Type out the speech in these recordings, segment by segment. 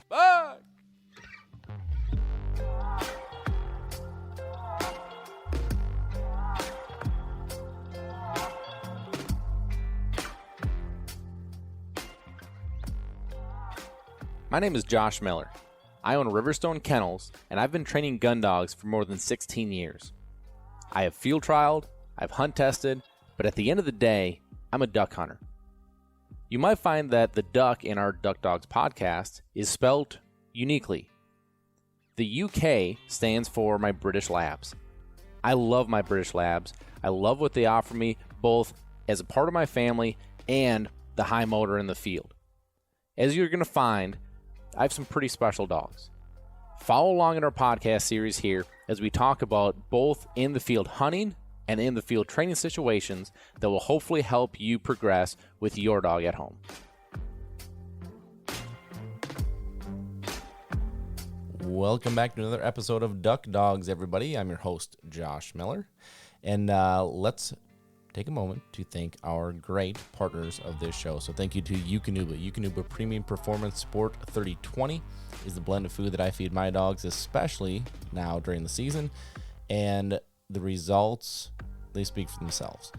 Bye. My name is Josh Miller. I own Riverstone Kennels, and I've been training gun dogs for more than 16 years. I have field trialed, I've hunt tested, but at the end of the day, I'm a duck hunter. You might find that the duck in our Duck Dogs podcast is spelled uniquely. The UK stands for my British Labs. I love my British Labs. I love what they offer me, both as a part of my family and the high motor in the field. As you're going to find, I have some pretty special dogs. Follow along in our podcast series here as we talk about both in the field hunting and in the field training situations that will hopefully help you progress with your dog at home. Welcome back to another episode of Duck Dogs, everybody. I'm your host, Josh Miller. And let's take a moment to thank our great partners of this show. So thank you to Eukanuba. Eukanuba Premium Performance Sport 3020 is the blend of food that I feed my dogs, especially now during the season. And the results, they speak for themselves.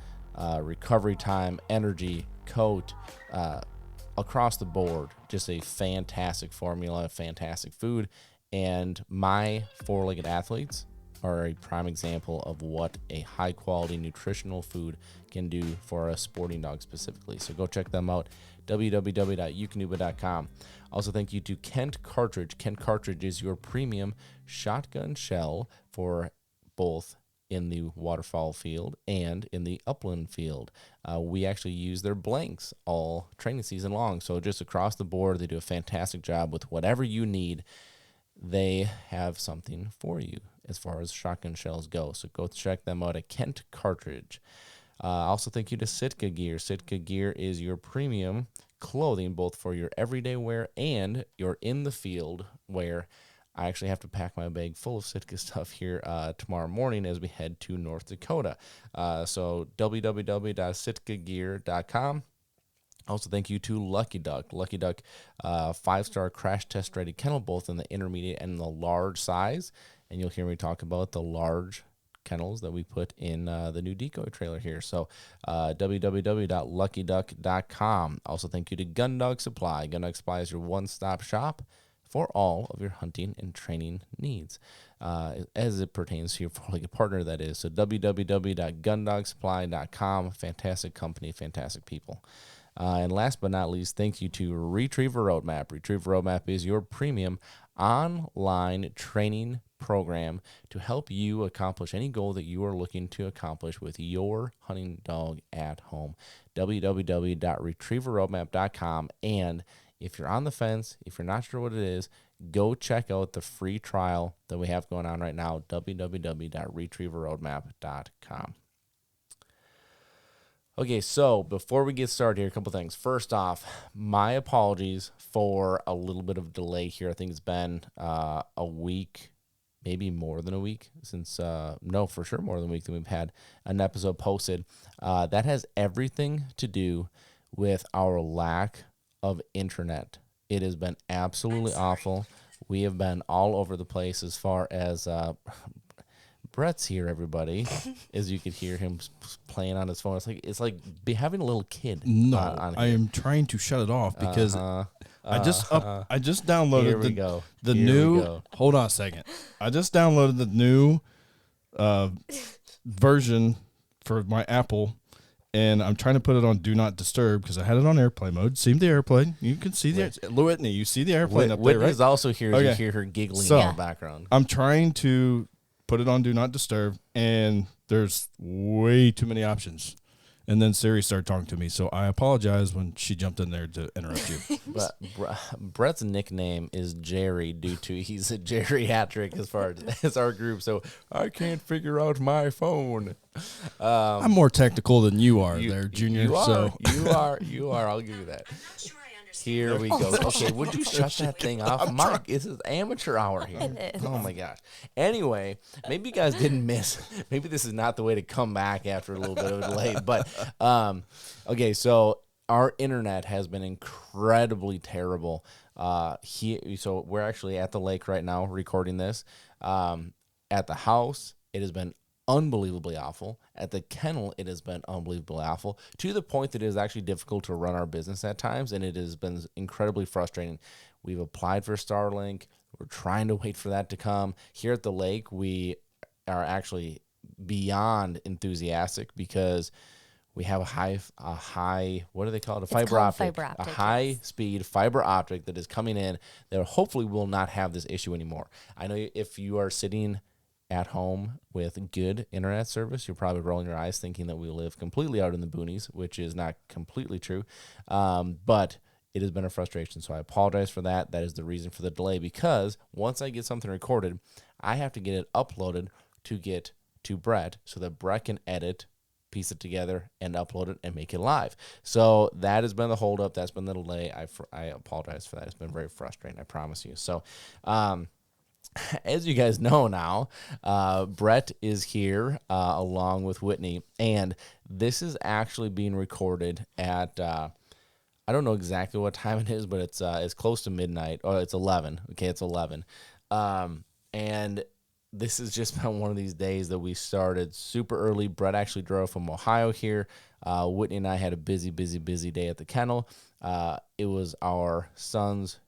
Recovery time, energy, coat, across the board, just a fantastic formula, fantastic food. And my four-legged athletes are a prime example of what a high-quality nutritional food can do for a sporting dog specifically. So go check them out, www.eukanuba.com. Also, thank you to Kent Cartridge. Kent Cartridge is your premium shotgun shell for both in the waterfowl field and in the upland field. We actually use their blanks all training season long. So just across the board, they do a fantastic job with whatever you need. They have something for you as far as shotgun shells go. So go check them out at Kent Cartridge. Also, thank you to Sitka Gear. Sitka Gear is your premium clothing, both for your everyday wear and your in the field wear. I actually have to pack my bag full of Sitka stuff here tomorrow morning as we head to North Dakota. So www.sitkagear.com. Also, thank you to Lucky Duck. Lucky Duck, 5-star crash test ready kennel, both in the intermediate and the large size. And you'll hear me talk about the large kennels that we put in the new decoy trailer here. So www.luckyduck.com. Also, thank you to Gun Dog Supply. Gun Dog Supply is your one-stop shop for all of your hunting and training needs, as it pertains to your four-legged partner, that is. So www.gundogsupply.com. Fantastic company, fantastic people. And last but not least, thank you to Retriever Roadmap. Retriever Roadmap is your premium online training program to help you accomplish any goal that you are looking to accomplish with your hunting dog at home. www.retrieverroadmap.com. And if you're on the fence, if you're not sure what it is, go check out the free trial that we have going on right now, www.retrieverroadmap.com. Okay, so before we get started here, a couple things. First off, my apologies for a little bit of delay here. I think it's been a week, maybe more than a week since, for sure more than a week that we've had an episode posted. That has everything to do with our lack of internet. It has been absolutely awful. We have been all over the place as far as Brett's here, everybody. As you could hear him playing on his phone. It's like having a little kid. No, on I am trying to shut it off because I just downloaded the new. Hold on a second. I just downloaded the new version for my Apple, and I'm trying to put it on Do Not Disturb because I had it on airplane mode. See the airplane? You can see the Whitney. You see the airplane up there, right? Whitney's also here. Okay. You hear her giggling in the background. I'm trying to put it on Do Not Disturb, and there's way too many options. And then Siri started talking to me, so I apologize when she jumped in there to interrupt you. But Brett's nickname is Jerry due to he's a geriatric as far as our group, so I can't figure out my phone. I'm more technical than you are there, Junior. You are. I'll give you that. Here we go. Okay, would you shut that thing off? Mike, this is amateur hour here. Oh, my gosh. Anyway, maybe you guys didn't miss. Maybe this is not the way to come back after a little bit of a delay. But, okay, so our internet has been incredibly terrible So we're actually at the lake right now recording this. At the house, it has been unbelievably awful. At the kennel, it has been unbelievably awful, to the point that it is actually difficult to run our business at times, and it has been incredibly frustrating. We've applied for Starlink. We're trying to wait for that to come. Here at the lake, we are actually beyond enthusiastic because we have a high, what do they call it? A fiber optic. A high-speed fiber optic that is coming in that hopefully will not have this issue anymore. I know if you are sitting at home with good internet service, you're probably rolling your eyes thinking that we live completely out in the boonies, which is not completely true. But it has been a frustration, so I apologize for that. That is the reason for the delay, because once I get something recorded, I have to get it uploaded to Bret so that Bret can edit, piece it together, and upload it and make it live. So that has been the holdup. That's been the delay. I apologize for that. It's been very frustrating, I promise you. So as you guys know now, Bret is here along with Whitney, and this is actually being recorded at I don't know exactly what time it is, but it's close to midnight, or it's 11. Okay, it's 11. And this has just been one of these days that we started super early. Bret actually drove from Ohio here. Whitney and I had a busy day at the kennel. It was our son's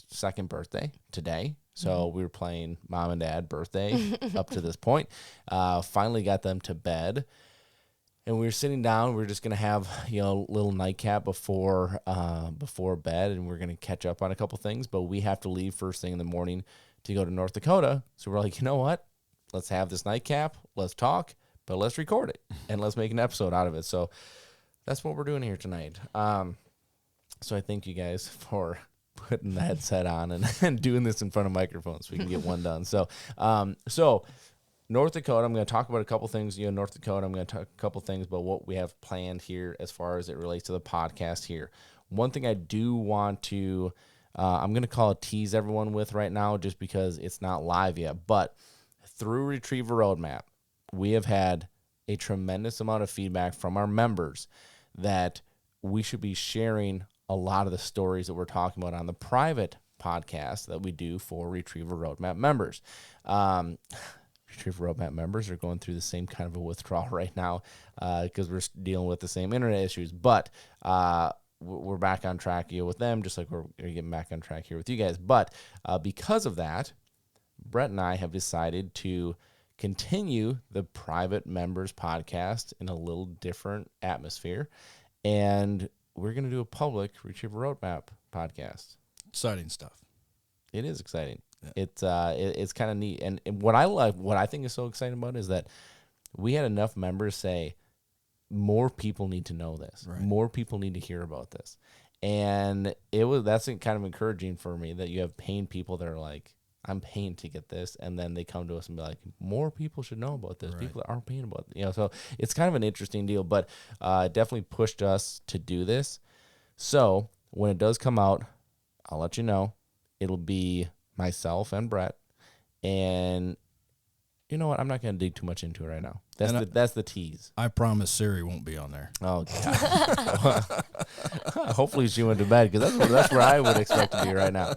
second birthday today. So we were playing mom and dad birthday up to this point. Finally got them to bed. And we were sitting down. We were just going to have, a little nightcap before bed, and we're going to catch up on a couple things. But we have to leave first thing in the morning to go to North Dakota. So we're like, you know what? Let's have this nightcap. Let's talk, but let's record it, and let's make an episode out of it. So that's what we're doing here tonight. So I thank you guys for putting the headset on and doing this in front of microphones so we can get one done. So North Dakota, I'm going to talk about a couple things. North Dakota, I'm going to talk a couple things about what we have planned here as far as it relates to the podcast here. One thing I do want to, I'm going to call it tease everyone with right now, just because it's not live yet. But through Retriever Roadmap, we have had a tremendous amount of feedback from our members that we should be sharing a lot of the stories that we're talking about on the private podcast that we do for Retriever Roadmap members. Retriever Roadmap members are going through the same kind of a withdrawal right now because we're dealing with the same internet issues. But we're back on track with them, just like we're getting back on track here with you guys. But because of that, Bret and I have decided to continue the private members podcast in a little different atmosphere. And we're going to do a public Retriever Roadmap podcast. Exciting stuff. It is exciting. Yeah. It's kind of neat. And what I think is so exciting about it is that we had enough members say, more people need to know this. Right. More people need to hear about this. And that's kind of encouraging for me that you have paying people that are like, I'm paying to get this, and then they come to us and be like, more people should know about this. Right. People that aren't paying about it. So it's kind of an interesting deal, but it definitely pushed us to do this. So when it does come out, I'll let you know. It'll be myself and Bret, and you know what? I'm not going to dig too much into it right now. That's the tease. I promise Siri won't be on there. Oh, God. Hopefully she went to bed, because that's where I would expect to be right now.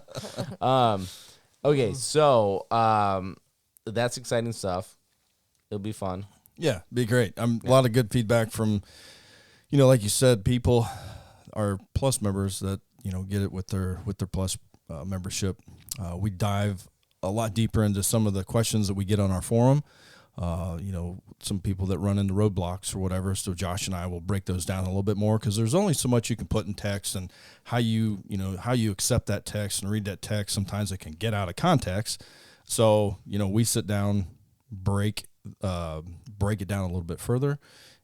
Okay, so that's exciting stuff. It'll be fun. Yeah, be great. A lot of good feedback from, like you said, people, our Plus members that get it with their Plus membership. We dive a lot deeper into some of the questions that we get on our forum. Some people that run into roadblocks or whatever. So Josh and I will break those down a little bit more, because there's only so much you can put in text, and how you accept that text and read that text. Sometimes it can get out of context. So, we sit down, break it down a little bit further,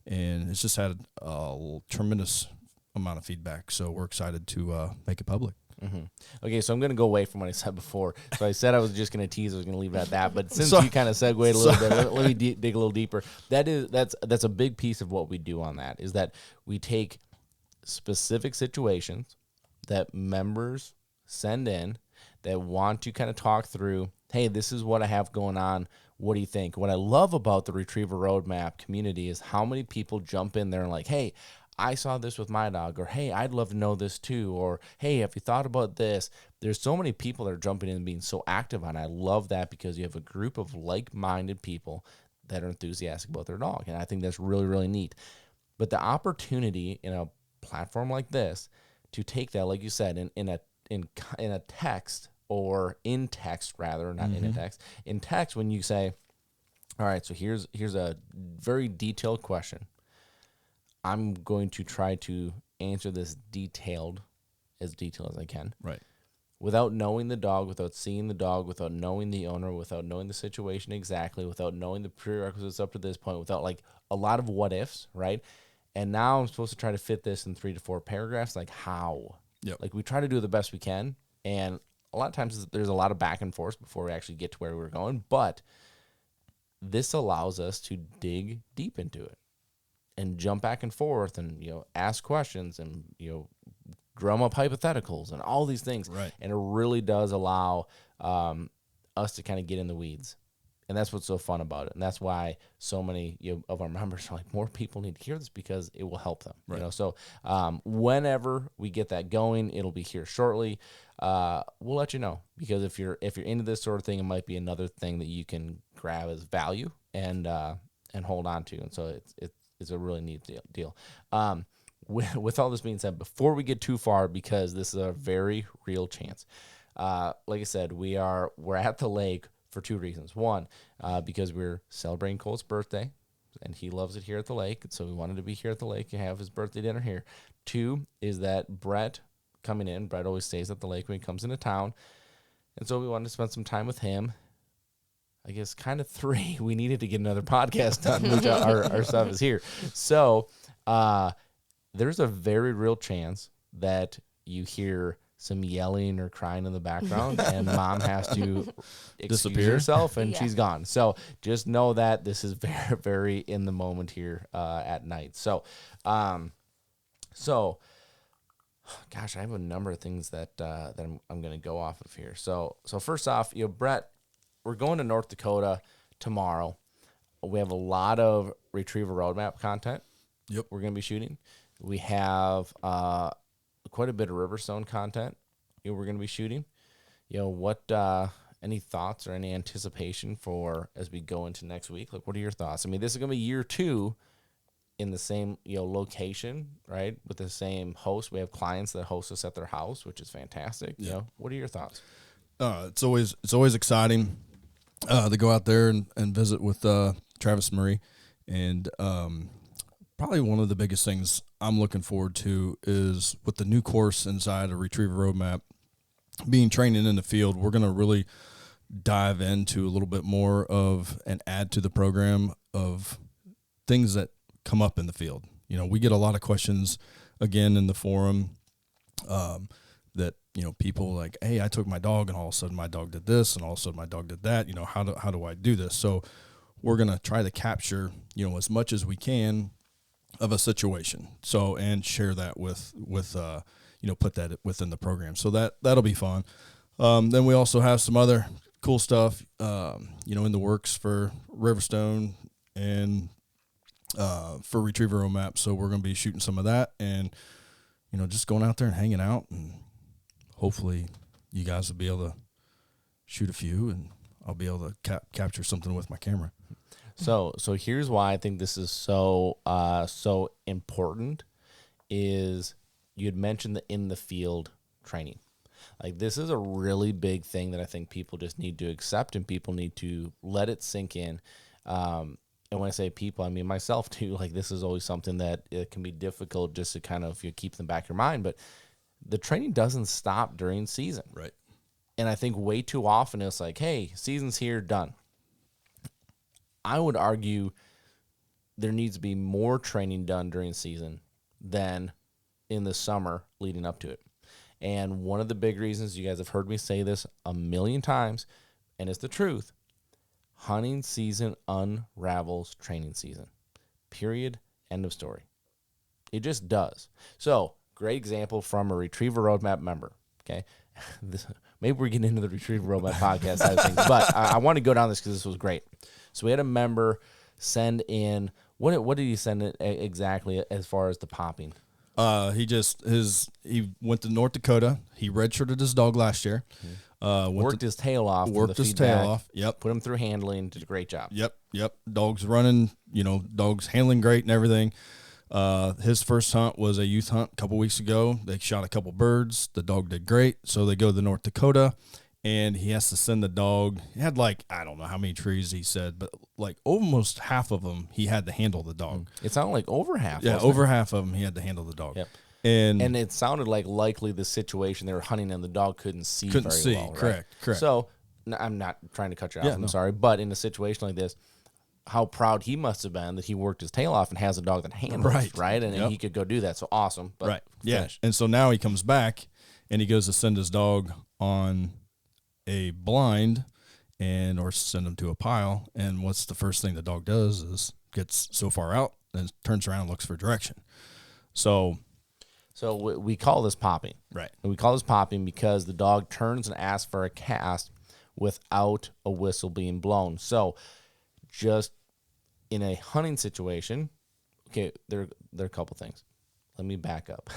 and it's just had a tremendous amount of feedback. So we're excited to make it public. Mm-hmm. Okay, so I'm going to go away from what I said before. So I said I was just going to tease. I was going to leave it at that. But since you kind of segued a little bit, let me dig a little deeper. That's a big piece of what we do on that, is that we take specific situations that members send in that want to kind of talk through, hey, this is what I have going on. What do you think? What I love about the Retriever Roadmap community is how many people jump in there and like, hey, I saw this with my dog, or hey, I'd love to know this too, or hey, have you thought about this? There's so many people that are jumping in and being so active on it. I love that because you have a group of like-minded people that are enthusiastic about their dog, and I think that's really, really neat. But the opportunity in a platform like this to take that, like you said, in a text, or in text rather, not in a text, in text, when you say, all right, so here's a very detailed question. I'm going to try to answer this detailed as I can. Right. Without knowing the dog, without seeing the dog, without knowing the owner, without knowing the situation exactly, without knowing the prerequisites up to this point, without like a lot of what ifs, right? And now I'm supposed to try to fit this in 3 to 4 paragraphs. Like how? Yep. Like we try to do the best we can. And a lot of times there's a lot of back and forth before we actually get to where we're going. But this allows us to dig deep into it and jump back and forth and, ask questions and, drum up hypotheticals and all these things. Right. And it really does allow us to kind of get in the weeds. And that's what's so fun about it. And that's why so many of our members are like, more people need to hear this because it will help them. Right. So whenever we get that going, it'll be here shortly. We'll let you know, because if you're into this sort of thing, it might be another thing that you can grab as value and hold on to. And so it's a really neat deal. With all this being said, before we get too far, because this is a very real chance, like I said, we're at the lake for 2 reasons. One, because we're celebrating Colt's birthday, and he loves it here at the lake, and so we wanted to be here at the lake and have his birthday dinner here. 2 is that Bret coming in. Bret always stays at the lake when he comes into town, and so we wanted to spend some time with him. I guess kind of 3, we needed to get another podcast done, which our stuff is here. So there's a very real chance that you hear some yelling or crying in the background, and Mom has to excuse herself, and she's gone. So just know that this is very, very in the moment here at night. So, gosh, I have a number of things that I'm going to go off of here. So first off, Bret, we're going to North Dakota tomorrow. We have a lot of Retriever Roadmap content. Yep. We're going to be shooting. We have quite a bit of Riverstone content we're going to be shooting. What any thoughts or any anticipation for as we go into next week? Like, what are your thoughts? I mean, this is going to be year 2 in the same location, right, with the same host. We have clients that host us at their house, which is fantastic. Yeah. What are your thoughts? It's always exciting to go out there and visit with Travis Murray, and probably one of the biggest things I'm looking forward to is with the new course inside a Retriever Roadmap, being training in the field, we're going to really dive into a little bit more of and add to the program of things that come up in the field. We get a lot of questions, again, in the forum that, people like, hey, I took my dog and all of a sudden my dog did this and all of a sudden my dog did that. How do I do this? So we're going to try to capture, as much as we can of a situation. So, and share that with put that within the program. So that'll be fun. Then we also have some other cool stuff, in the works for Riverstone and for Retriever Roadmap. So we're going to be shooting some of that and, just going out there and hanging out, and hopefully you guys will be able to shoot a few and I'll be able to capture something with my camera. So here's why I think this is so important is you had mentioned the in the field training. Like, this is a really big thing that I think people just need to accept, and people need to let it sink in. And when I say people, I mean myself too. Like, this is always something that it can be difficult just to kind of keep in the back of your mind. But the training doesn't stop during season. Right. And I think way too often it's like, hey, season's here, done. I would argue there needs to be more training done during season than in the summer leading up to it. And one of the big reasons, you guys have heard me say this a million times, and it's the truth, hunting season unravels training season. Period. End of story. It just does. So, great example from a Retriever Roadmap member. Okay, maybe we're getting into the Retriever Roadmap podcast side of things, but I want to go down this because this was great. So we had a member send in What did he send it exactly as far as the popping? He went to North Dakota. He redshirted his dog last year. Worked his tail off. Worked his tail off. Yep. Put him through handling. Did a great job. Yep. Dog's running. Dog's handling great and everything. His first hunt was a youth hunt a couple weeks ago. They shot a couple birds. The dog did great. So they go to North Dakota, and he has to send the dog. He had I don't know how many trees he said, but almost half of them he had to handle the dog. It sounded like over half. Yeah, over half of them he had to handle the dog. Yep. And it sounded like likely the situation they were hunting and the dog couldn't see very well. Right? Correct. So I'm not trying to cut you off. Yeah, I'm sorry. But in a situation like this, how proud he must have been that he worked his tail off and has a dog that handles, right? And he could go do that. So awesome. But right. Finish. Yeah. And so now he comes back and he goes to send his dog on a blind or send him to a pile. And what's the first thing the dog does is gets so far out and turns around and looks for direction. So we call this popping. Right. And we call this popping because the dog turns and asks for a cast without a whistle being blown. So just in a hunting situation, okay, there are a couple things. Let me back up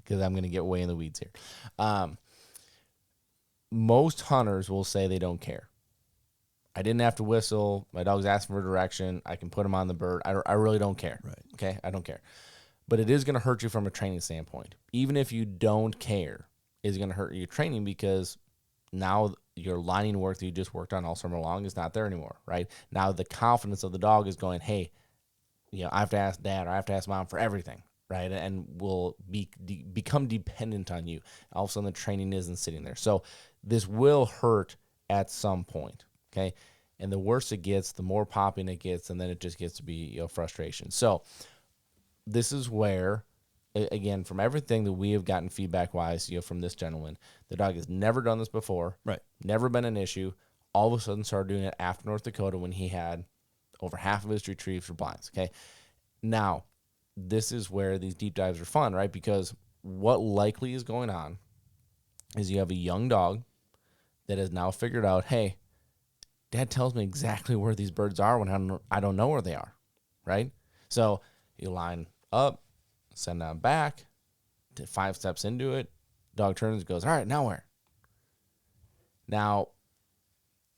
because I'm going to get way in the weeds here. Most hunters will say they don't care. I didn't have to whistle. My dog's asking for direction. I can put him on the bird. I really don't care. Right. Okay, I don't care. But it is going to hurt you from a training standpoint. Even if you don't care, it's going to hurt your training because now your lining work that you just worked on all summer long is not there anymore, right? Now the confidence of the dog is going, hey, I have to ask dad or I have to ask mom for everything, right? And will become dependent on you. All of a sudden the training isn't sitting there. So this will hurt at some point, okay? And the worse it gets, the more popping it gets, and then it just gets to be frustration. So this is where, again, from everything that we have gotten feedback-wise, from this gentleman, the dog has never done this before, right? Never been an issue. All of a sudden started doing it after North Dakota when he had over half of his retrieves for blinds, okay? Now, this is where these deep dives are fun, right? Because what likely is going on is you have a young dog that has now figured out, hey, dad tells me exactly where these birds are when I don't know where they are, right? So you line up, send them back, 5 steps into it, dog turns and goes, all right, now where? Now,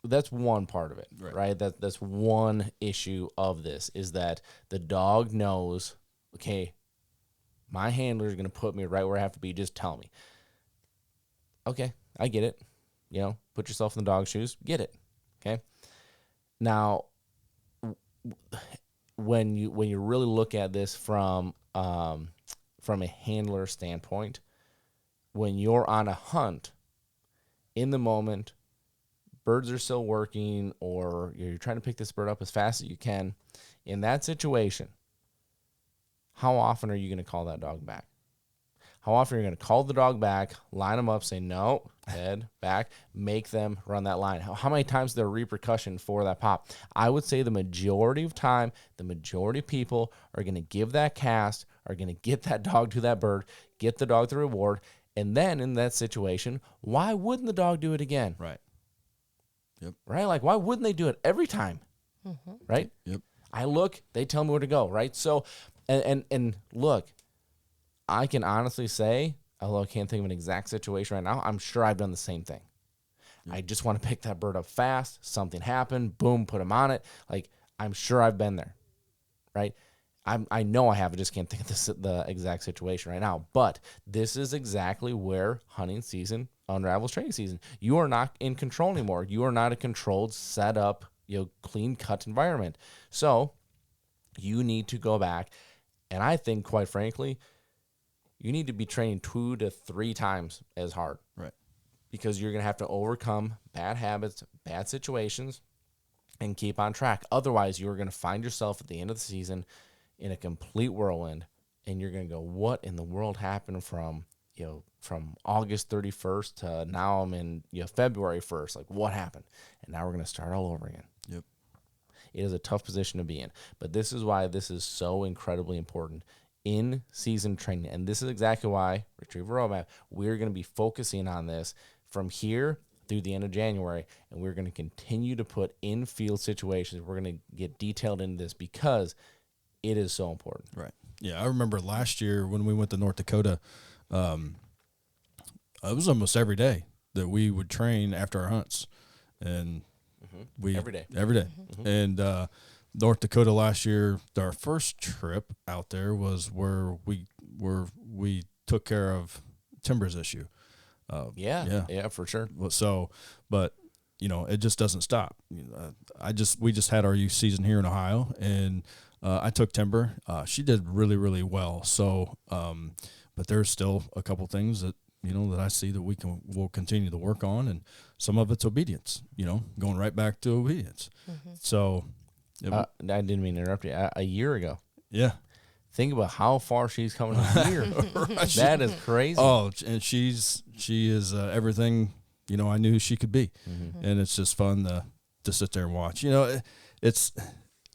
that's one part of it, right? That's one issue of this is that the dog knows, okay, my handler is going to put me right where I have to be. Just tell me. Okay, I get it. Put yourself in the dog's shoes. Get it. Okay. Now, when you really look at this from a handler standpoint, when you're on a hunt, in the moment, birds are still working, or you're trying to pick this bird up as fast as you can, in that situation, how often are you going to call that dog back? How often are you going to call the dog back, line them up, say, no, head, back, make them run that line? How many times is there repercussion for that pop? I would say the majority of time, the majority of people are going to give that cast, are going to get that dog to that bird, get the dog the reward, and then in that situation, why wouldn't the dog do it again? Right. Yep. Right? Why wouldn't they do it every time? Mm-hmm. Right? Yep. I look, they tell me where to go, right? So, and look, I can honestly say, although I can't think of an exact situation right now, I'm sure I've done the same thing. Yep. I just want to pick that bird up fast. Something happened. Boom, put him on it. I'm sure I've been there, right? I know I have. I just can't think of the exact situation right now. But this is exactly where hunting season unravels training season. You are not in control anymore. You are not a controlled, set up, clean cut environment. So you need to go back. And I think, quite frankly, you need to be training 2 to 3 times as hard. Right. Because you're going to have to overcome bad habits, bad situations, and keep on track. Otherwise, you're going to find yourself at the end of the season in a complete whirlwind, and you're going to go, what in the world happened from August 31st to now I'm in February 1st? What happened? And now we're going to start all over again. Yep. It is a tough position to be in. But this is why this is so incredibly important in season training. And this is exactly why Retriever Roadmap, we're going to be focusing on this from here through the end of January. And we're going to continue to put in field situations. We're going to get detailed into this because It is so important. Right. Yeah, I remember last year when we went to North Dakota, it was almost every day that we would train after our hunts, and we Every day. And North Dakota last year, our first trip out there was where we took care of Timber's issue. Yeah, for sure. So, but it just doesn't stop. We just had our youth season here in Ohio, and I took Timber. She did really, really well. So, but there's still a couple things that that I see that we'll continue to work on, and some of it's obedience. Going right back to obedience. So, I didn't mean to interrupt you. A year ago. Yeah. Think about how far she's come in a year. Right. That is crazy. Oh, and she is everything I knew she could be, and it's just fun to sit there and watch. It's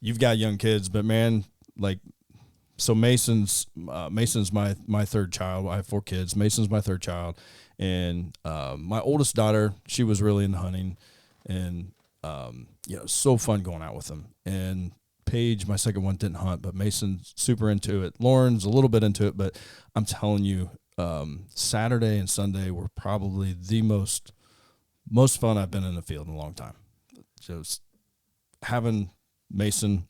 you've got young kids, but man, so Mason's my third child. I have 4 kids. Mason's my third child, and my oldest daughter, she was really into hunting, and so fun going out with them. And Paige, my second one, didn't hunt, but Mason's super into it. Lauren's a little bit into it, but I'm telling you, Saturday and Sunday were probably the most fun I've been in the field in a long time. Just having Mason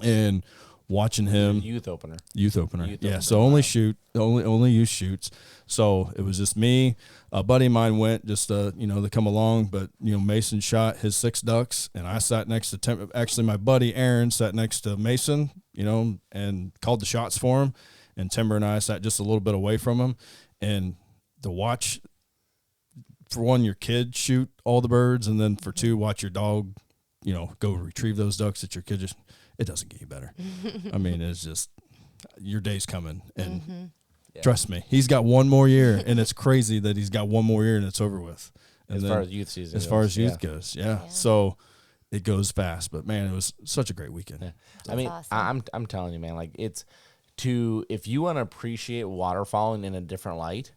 and watching him. Youth opener. Yeah. So only youth shoots. So it was just me. A buddy of mine went just to come along, but Mason shot his 6 ducks, and I sat next to Tim. Actually, my buddy Aaron sat next to Mason, and called the shots for him, and Timber and I sat just a little bit away from him, and to watch, for one, your kid shoot all the birds, and then for 2, watch your dog, go retrieve those ducks that your kid just. It doesn't get you better. I mean, it's just your day's coming, and trust me, he's got one more year, and it's crazy that he's got one more year and it's over with. And as far as youth season, as far as youth goes, so it goes fast. But man, it was such a great weekend. Yeah. I mean, awesome. I'm telling you, man, it's if you want to appreciate waterfowling in a different light,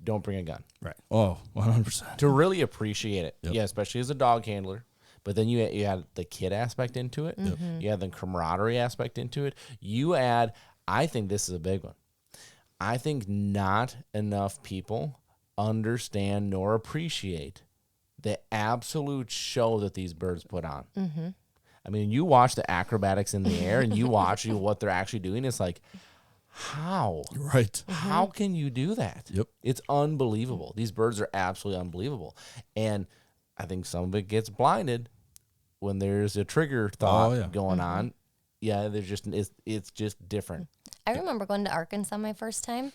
don't bring a gun. Right. Oh, 100%. To really appreciate it, especially as a dog handler. But then you add the kid aspect into it. You add the camaraderie aspect into it. You add, I think this is a big one. I think not enough people understand nor appreciate the absolute show that these birds put on. I mean, you watch the acrobatics in the air, and you watch what they're actually doing. It's like, how? Right. How can you do that? Yep. It's unbelievable. These birds are absolutely unbelievable. And I think some of it gets blinded when there's a trigger thought going on. Yeah, there's just it's just different. I remember going to Arkansas my first time,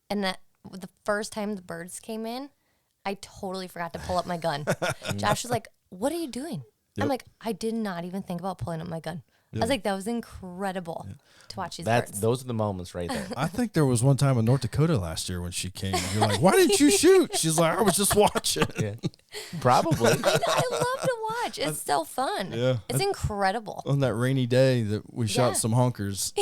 and that the first time the birds came in, I totally forgot to pull up my gun. Josh was like, "What are you doing?" I'm like, "I did not even think about pulling up my gun." I was like, "That was incredible to watch these birds." Those are the moments right there. I think there was one time in North Dakota last year when she came. You're like, "Why didn't you shoot?" She's like, "I was just watching." Yeah. Probably. I love to watch. It's so fun. Yeah. It's incredible. On that rainy day that we shot some honkers,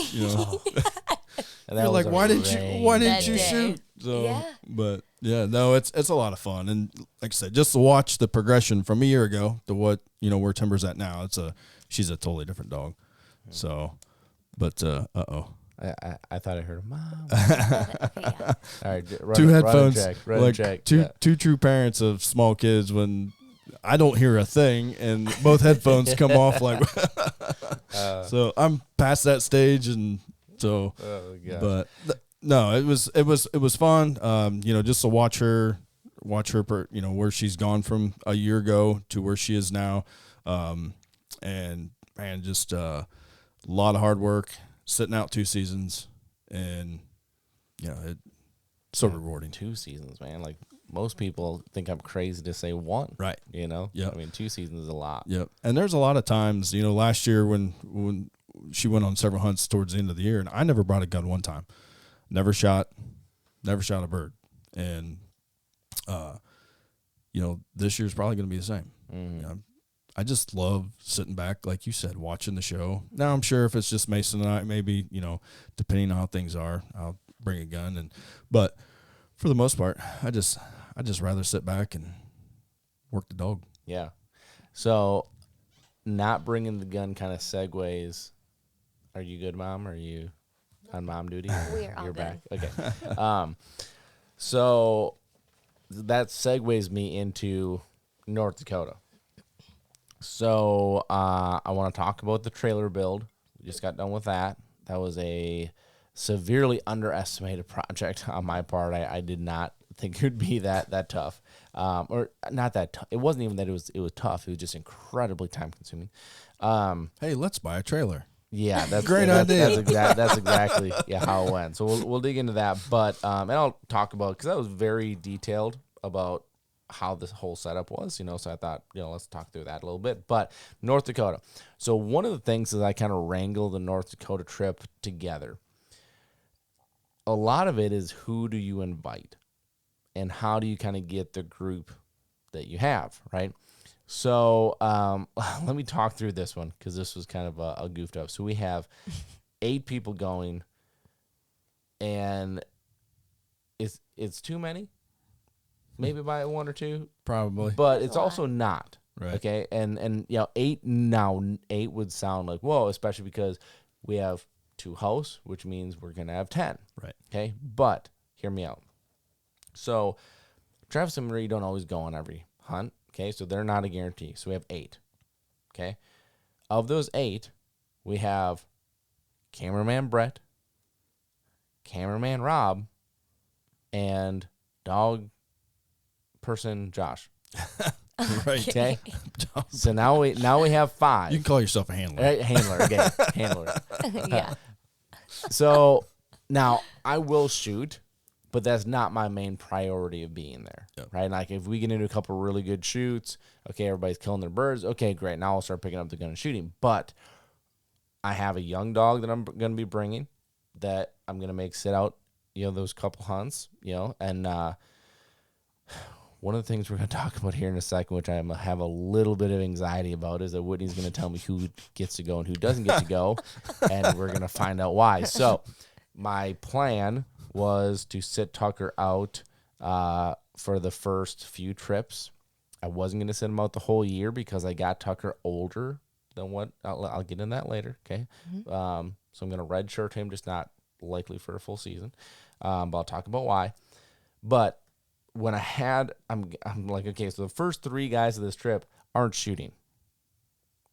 You're like, why didn't you shoot? So, but no, it's a lot of fun, and like I said, just to watch the progression from a year ago to what where Timber's at now. She's a totally different dog. So, but I thought I heard a mom. All right, 2 headphones, check. Two true parents of small kids. When I don't hear a thing, and both headphones come off so I'm past that stage, and so. But no, it was fun. Just to watch her, where she's gone from a year ago to where she is now, and man, just a lot of hard work, sitting out 2 seasons, and it's so rewarding. 2 seasons, man. Like most people think I'm crazy to say 1. Right. Yeah. I mean, 2 seasons is a lot. Yep. And there's a lot of times, last year when she went on several hunts towards the end of the year, and I never brought a gun one time. Never shot a bird. And this year's probably going to be the same. I just love sitting back, like you said, watching the show. Now I'm sure if it's just Mason and I, maybe, depending on how things are, I'll bring a gun, but for the most part, I just rather sit back and work the dog. Yeah. So not bringing the gun kind of segues Are you good, Mom? Are you on mom duty? We are all You're good. back. Okay. So that segues me into North Dakota. So I want to talk about the trailer build. We just got done with that. That was a severely underestimated project on my part. I did not think it would be that tough, or not that tough. It wasn't even that it was tough. It was just incredibly time consuming. Hey, let's buy a trailer. Yeah, that's Great idea. That's exactly how it went. So we'll dig into that, but and I'll talk about, because that was very detailed about how this whole setup was, so I thought, let's talk through that a little bit. But North Dakota. So one of the things is I kind of wrangle the North Dakota trip together. A lot of it is, who do you invite and how do you kind of get the group that you have, right? So let me talk through this one, because this was kind of a goofed up. So we have 8 people going, and it's too many, maybe by 1 or 2, Probably. but it's also not. Right. Okay, and 8 would sound like, whoa, especially because we have 2 hosts, which means we're gonna have 10. Right. Okay, but hear me out. So Travis and Marie don't always go on every hunt. Okay, so they're not a guarantee. So we have 8. Okay, of those 8, we have cameraman Bret, cameraman Rob, and dog person Josh. Right. Okay. So now we have 5. You can call yourself a handler. Right, handler. Okay, handler. Yeah. So now I will shoot, but that's not my main priority of being there. Yep. Right? Like, if we get into a couple really good shoots, okay, everybody's killing their birds. Okay, great. Now I'll start picking up the gun and shooting. But I have a young dog that I'm going to be bringing, that I'm going to make sit out, those couple hunts, and one of the things we're going to talk about here in a second, which I have a little bit of anxiety about, is that Whitney's going to tell me who gets to go and who doesn't get to go, and we're going to find out why. So my plan was to sit Tucker out for the first few trips. I wasn't going to sit him out the whole year, because I got Tucker older than what I'll get in that later. Okay. So I'm going to redshirt him, just not likely for a full season. But I'll talk about why. But when I'm like, okay, so the first 3 guys of this trip aren't shooting.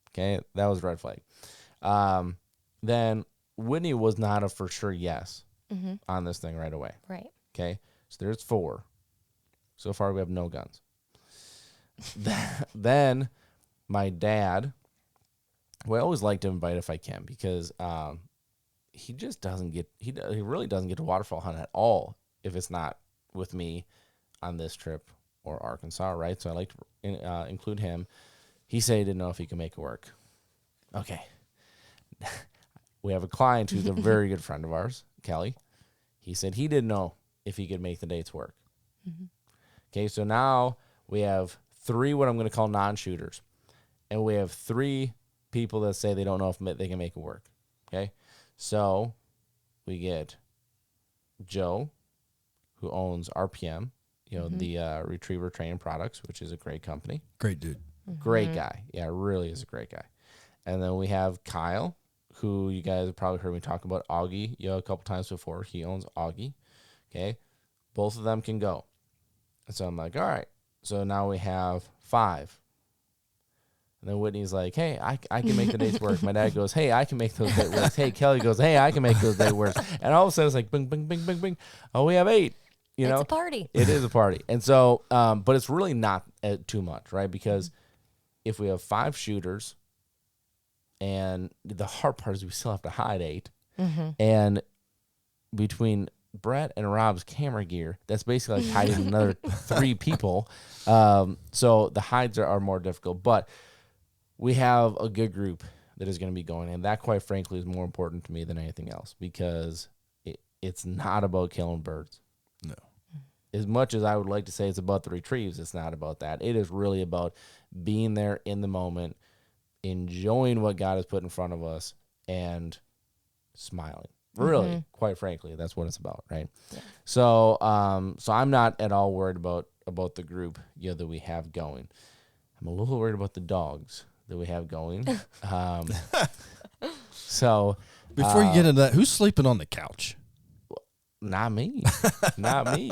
Okay. That was a red flag. Then Whitney was not a for sure yes on this thing right away. Right. Okay. So there's 4. So far we have no guns. Then my dad, who I always like to invite if I can, because he just doesn't get, he really doesn't get to waterfowl hunt at all if it's not with me on this trip or Arkansas, right? So I like to include him. He said he didn't know if he could make it work. Okay. We have a client who's a very good friend of ours, Kelly. He said he didn't know if he could make the dates work. Okay, so now we have 3 what I'm going to call non-shooters, and we have 3 people that say they don't know if they can make it work. Okay, so we get Joe, who owns RPM, the Retriever Training Products, which is a great company. Great dude. Great guy. Yeah, really is a great guy. And then we have Kyle, who you guys have probably heard me talk about, Augie, a couple times before. He owns Augie. Okay, both of them can go. And so I'm like, all right. So now we have 5. And then Whitney's like, hey, I can make the dates work. My dad goes, hey, I can make those dates work. Hey, Kelly goes, hey, I can make those dates work. And all of a sudden it's like, bing, bing, bing, bing, bing. Oh, we have 8. It's a party. It is a party. And so, but it's really not too much, right? Because if we have 5 shooters, and the hard part is we still have to hide 8. And between Bret and Rob's camera gear, that's basically like hiding another 3 people. So the hides are more difficult. But we have a good group that is going to be going. And that, quite frankly, is more important to me than anything else, because it's not about killing birds. No. As much as I would like to say it's about the retrieves, it's not about that. It is really about being there in the moment, enjoying what God has put in front of us, and smiling. Really, quite frankly, that's what it's about, right? Yeah. So, so I'm not at all worried about the group that we have going. I'm a little worried about the dogs that we have going. So Before you get into that, who's sleeping on the couch? Not me. Not me.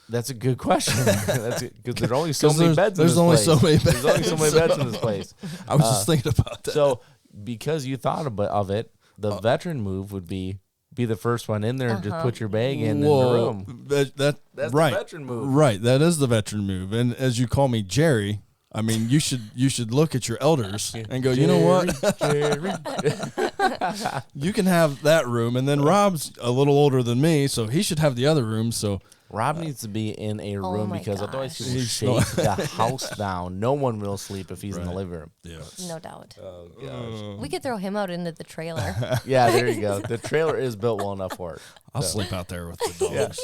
That's a good question. That's because there's only so many beds in this place. There's only so many beds in this place. I was just thinking about that. So because you thought of it, the veteran move would be the first one in there and just put your bag in the room. That's right. The veteran move. Right. That is the veteran move. And as you call me Jerry, I mean, you should look at your elders and go, you know what? Jerry. You can have that room. And then Rob's a little older than me, so he should have the other room. So Rob needs to be in a room because otherwise he will He's shake the house down. No one will sleep if he's in the living room. yeah. No doubt. Oh, gosh. We could throw him out into the trailer. Yeah, there you go. The trailer is built well enough for it. I'll sleep out there with the dogs.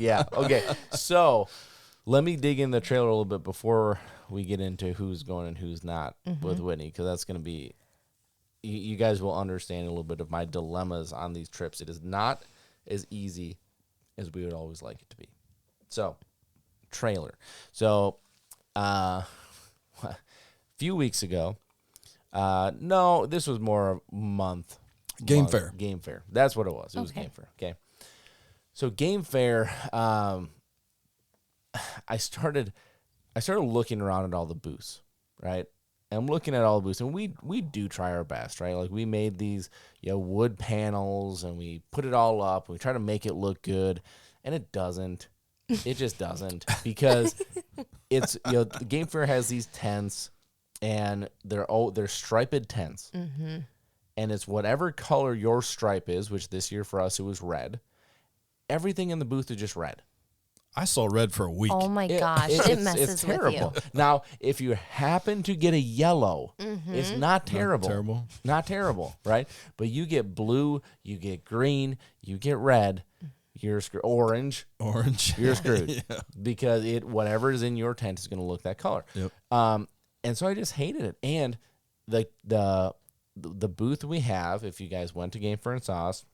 Yeah. Okay. So let me dig in the trailer a little bit before we get into who's going and who's not with Whitney, because that's going to be, you guys will understand a little bit of my dilemmas on these trips. It is not as easy as we would always like it to be. So, trailer. So, a few weeks ago, no, this was more a month. Game fair. Game fair. That's what it was. It was game fair. Okay. So, game fair, I started looking around at all the booths, right? And I'm looking at all the booths, and we do try our best, right? Like we made these, wood panels, and we put it all up. And we try to make it look good, and it doesn't. It just doesn't, because it's the Game Fair has these tents, and they're striped tents, and it's whatever color your stripe is. Which this year for us it was red. Everything in the booth is just red. I saw red for a week. Oh my gosh, it messes it's terrible. with you. Now, if you happen to get a yellow, it's not terrible. Not terrible, right? But you get blue, you get green, you get red, you're screwed. Orange, you're screwed. Because whatever is in your tent is going to look that color. Yep. And so I just hated it. And the booth we have, if you guys went to Game Fair and saw us,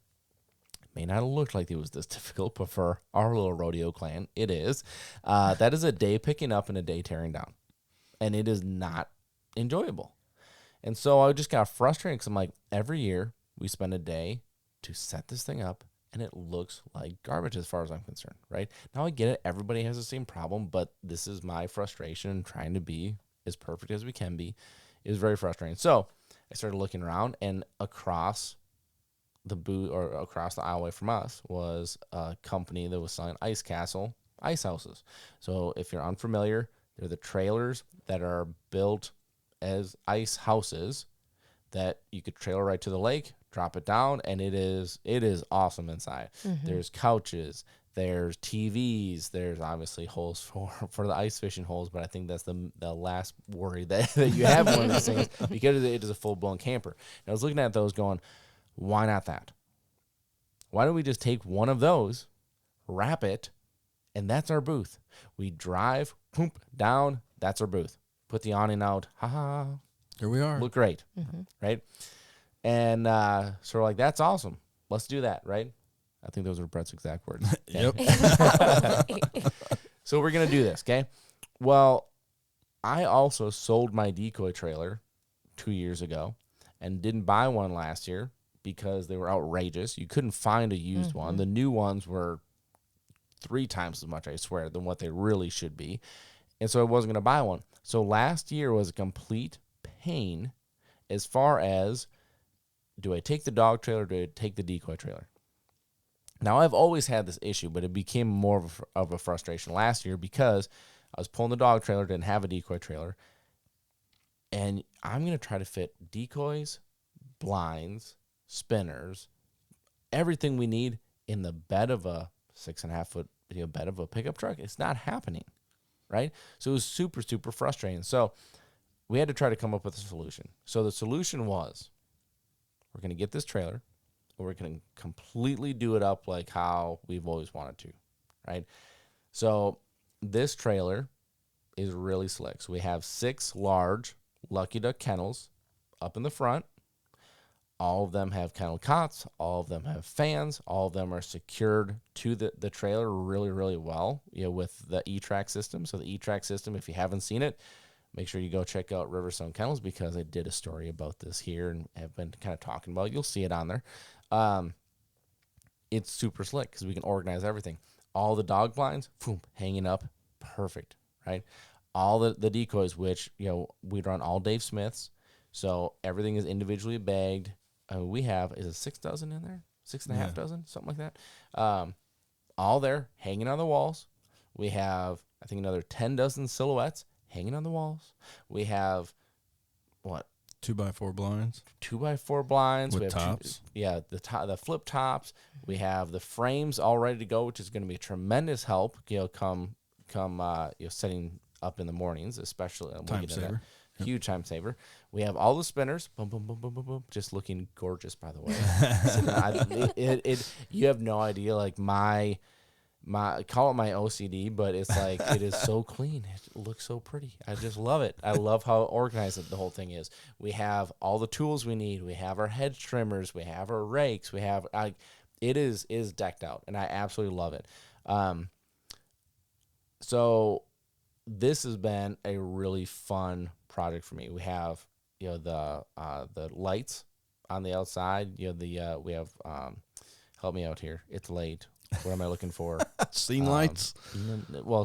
may not have looked like it was this difficult, but for our little rodeo clan, it is. That is a day picking up and a day tearing down. And it is not enjoyable. And so I just got frustrated because I'm like, every year we spend a day to set this thing up, and it looks like garbage as far as I'm concerned, right? Now I get it. Everybody has the same problem, but this is my frustration and trying to be as perfect as we can be. It was very frustrating. So I started looking around, and across the booth or across the aisleway from us was a company that was selling Ice Castle ice houses. So if you're unfamiliar, they're the trailers that are built as ice houses that you could trailer right to the lake, drop it down, and it is awesome inside. There's couches, there's TVs, there's obviously holes for the ice fishing holes, but I think that's the last worry that you have one of these things, because it is a full-blown camper. And I was looking at those going, why not that? Why don't we just take one of those, wrap it, and that's our booth? We drive, boom, down, that's our booth. Put the awning out, Here we are. look great, right? And so we're like, that's awesome. Let's do that, right? I think those were Brett's exact words. Yep. So we're going to do this, okay? Well, I also sold my decoy trailer 2 years ago and didn't buy one last year because they were outrageous. You couldn't find a used one. The new ones were 3 times as much, I swear, than what they really should be. And so I wasn't going to buy one. So last year was a complete pain as far as, do I take the dog trailer or do I take the decoy trailer? Now, I've always had this issue, but it became more of a frustration last year because I was pulling the dog trailer, didn't have a decoy trailer, and I'm going to try to fit decoys, blinds, spinners, everything we need in the bed of a 6.5 foot bed of a pickup truck. It's not happening, right? So it was super, super frustrating. So we had to try to come up with a solution. So the solution was, we're going to get this trailer, and we're going to completely do it up like how we've always wanted to, right? So this trailer is really slick. So we have 6 large Lucky Duck kennels up in the front. All of them have kennel cots. All of them have fans. All of them are secured to the trailer really, really well, with the E-Track system. So the E-Track system, if you haven't seen it, make sure you go check out Riverstone Kennels, because I did a story about this here and have been kind of talking about it. You'll see it on there. It's super slick because we can organize everything. All the dog blinds, boom, hanging up, perfect, right? All the decoys, which, we run all Dave Smiths, so everything is individually bagged. We have, is it 6 dozen in there? 6.5 dozen, something like that. All there, hanging on the walls. We have, I think, another 10 dozen silhouettes hanging on the walls. We have, 2x4 blinds. 2x4 blinds. With we have tops. The flip tops. We have the frames all ready to go, which is going to be a tremendous help. Come setting up in the mornings, especially. Time saver. Huge time saver. We have all the spinners. Boom, boom, boom, boom, boom, boom. Just looking gorgeous, by the way. So you have no idea. Like my call it my OCD, but it's like it is so clean. It looks so pretty. I just love it. I love how organized the whole thing is. We have all the tools we need. We have our hedge trimmers. We have our rakes. We have it is decked out, and I absolutely love it. So this has been a really fun project for me. We have the lights on the outside. We have help me out here. It's late. What am I looking for? Scene lights.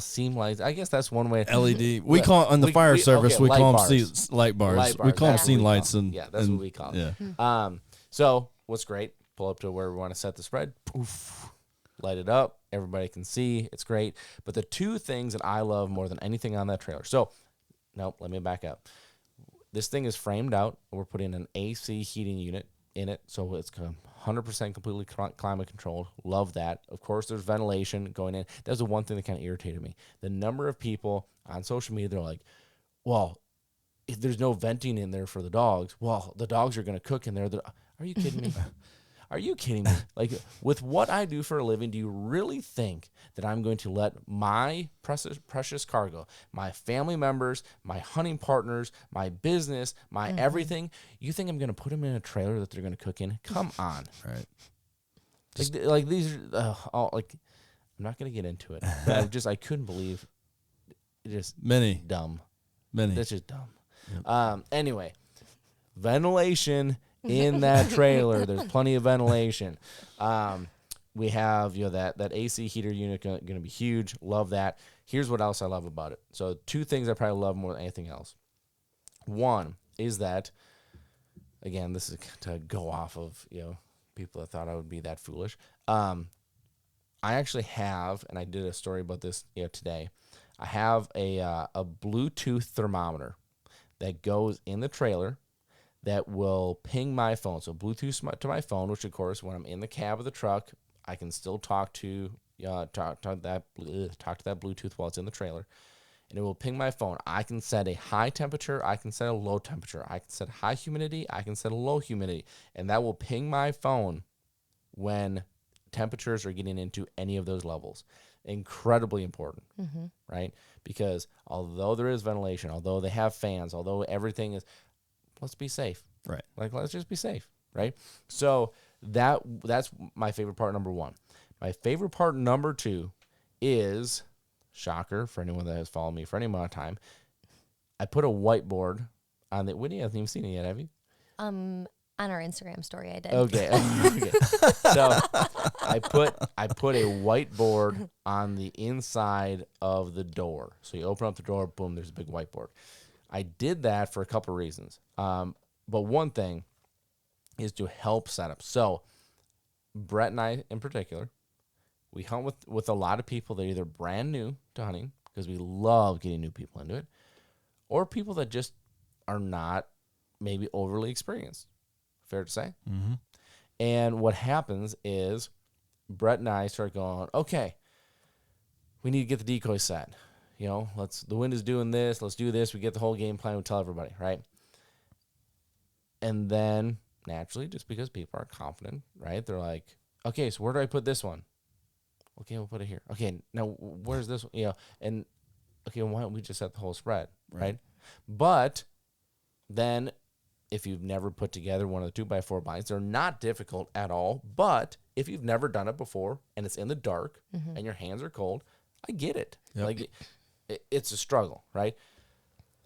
Seam lights. I guess that's one way. LED. We call on the fire service. we call them light bars. Light bars. We call them That's scene what we lights, call 'em. and that's what we call it. Yeah. So what's great? Pull up to where we want to set the spread. Poof. Light it up. Everybody can see. It's great. But the two things that I love more than anything on that trailer. So, nope. Let me back up. This thing is framed out. We're putting an AC heating unit in it, so it's 100% completely climate controlled. Love that. Of course, there's ventilation going in. That's the one thing that kind of irritated me. The number of people on social media, they're like, well, if there's no venting in there for the dogs, well, the dogs are going to cook in there. Are you kidding me? Are you kidding me? Like, with what I do for a living, do you really think that I'm going to let my precious cargo, my family members, my hunting partners, my business, my everything, you think I'm going to put them in a trailer that they're going to cook in? Come on. Right. Like these are, I'm not going to get into it. But I couldn't believe it. Just dumb. That's just dumb. Yep. Anyway, ventilation in that trailer. There's plenty of ventilation. We have that AC heater unit going to be huge. Love that. Here's what else I love about it. So two things I probably love more than anything else. One is that, again, this is to go off of people that thought I would be that foolish. I actually have, and I did a story about this today. I have a Bluetooth thermometer that goes in the trailer that will ping my phone. So Bluetooth to my phone, which of course, when I'm in the cab of the truck, I can still talk to that Bluetooth while it's in the trailer, and it will ping my phone. I can set a high temperature. I can set a low temperature. I can set high humidity. I can set a low humidity, and that will ping my phone when temperatures are getting into any of those levels. Incredibly important, right? Because although there is ventilation, although they have fans, although everything is, let's be safe. Right. Like, let's just be safe, right? So that's my favorite part, number one. My favorite part, number two, is, shocker for anyone that has followed me for any amount of time, I put a whiteboard on the, Whitney hasn't even seen it yet, have you? On our Instagram story, I did. Okay. So I put a whiteboard on the inside of the door. So you open up the door, boom, there's a big whiteboard. I did that for a couple of reasons. But one thing is to help set up. So Bret and I in particular, we hunt with a lot of people that are either brand new to hunting, because we love getting new people into it, or people that just are not maybe overly experienced. Fair to say? Mm-hmm. And what happens is Bret and I start going, okay, we need to get the decoy set. The wind is doing this. Let's do this. We get the whole game plan. We tell everybody, right? And then naturally, just because people are confident, right? They're like, okay, so where do I put this one? Okay, we'll put it here. Okay, now where's this one? And okay, why don't we just set the whole spread, right? But then if you've never put together one of the 2x4 blinds, they're not difficult at all. But if you've never done it before and it's in the dark and your hands are cold, I get it. Yep. Like, it's a struggle, right?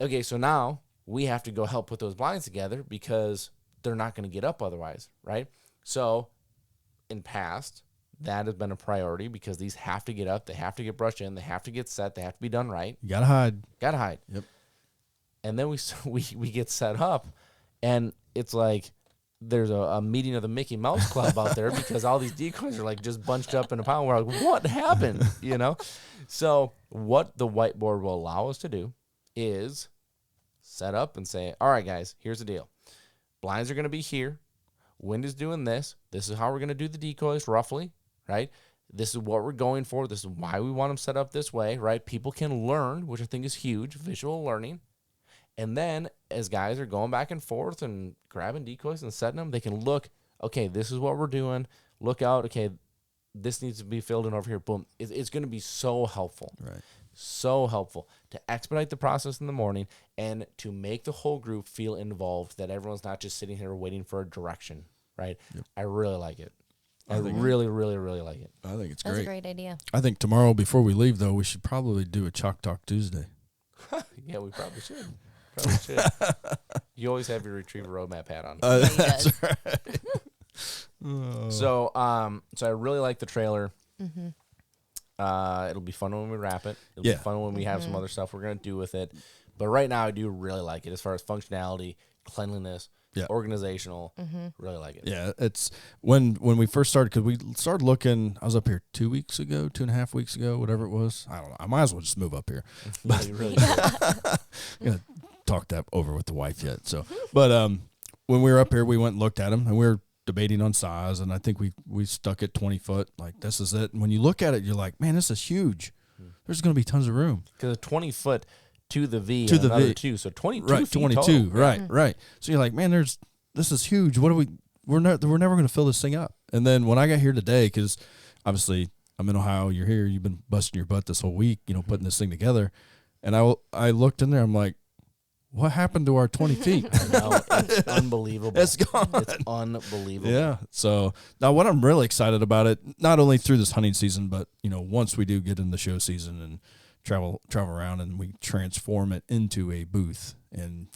Okay, so now we have to go help put those blinds together because they're not going to get up otherwise, right? So in past, that has been a priority because these have to get up, they have to get brushed in, they have to get set, they have to be done right. You gotta hide. Gotta hide. Yep. And then we get set up, and it's like there's a meeting of the Mickey Mouse Club out there because all these decoys are like just bunched up in a pile. We're like, what happened? You know? So what the whiteboard will allow us to do is set up and say, all right, guys, here's the deal. Blinds are going to be here. Wind is doing this. This is how we're going to do the decoys roughly, right? This is what we're going for. This is why we want them set up this way, right? People can learn, which I think is huge, visual learning. And then as guys are going back and forth and grabbing decoys and setting them, they can look, okay, this is what we're doing. Look out. Okay, this needs to be filled in over here. Boom. It's going to be so helpful. Right. So helpful to expedite the process in the morning and to make the whole group feel involved, that everyone's not just sitting here waiting for a direction, right? Yep. I really like it. I really, really, really like it. I think it's That's great. a great idea. I think tomorrow before we leave, though, we should probably do a Chalk Talk Tuesday. Yeah, we probably should. Probably should. You always have your Retriever Roadmap hat on. Yeah, he That's does. right. So I really like the trailer. Mm-hmm. It'll be fun when we wrap it. It'll be fun when we have some other stuff we're gonna do with it. But right now, I do really like it as far as functionality, cleanliness, organizational. Really like it. Yeah, it's when we first started, because we started looking. I was up here 2 weeks ago, 2.5 weeks ago, whatever it was. I don't know. I might as well just move up here. Yeah, you really do. I'm gonna talk that over with the wife yet. So, but when we were up here, we went and looked at them, and we were debating on size, and I think we stuck at 20 foot. Like, this is it. And when you look at it, you're like, man, this is huge. There's going to be tons of room. Because 20 foot to the V To and the another V. 2, so 22 Right, feet 22. total. Right. So you're like, man, this is huge. What are we're never going to fill this thing up. And then when I got here today, because obviously I'm in Ohio, you're here, you've been busting your butt this whole week, putting this thing together. And I looked in there, I'm like, what happened to our 20 feet? No, it's unbelievable. It's gone. It's unbelievable. Yeah. So now what I'm really excited about it, not only through this hunting season, but, once we do get in the show season and travel around and we transform it into a booth, and,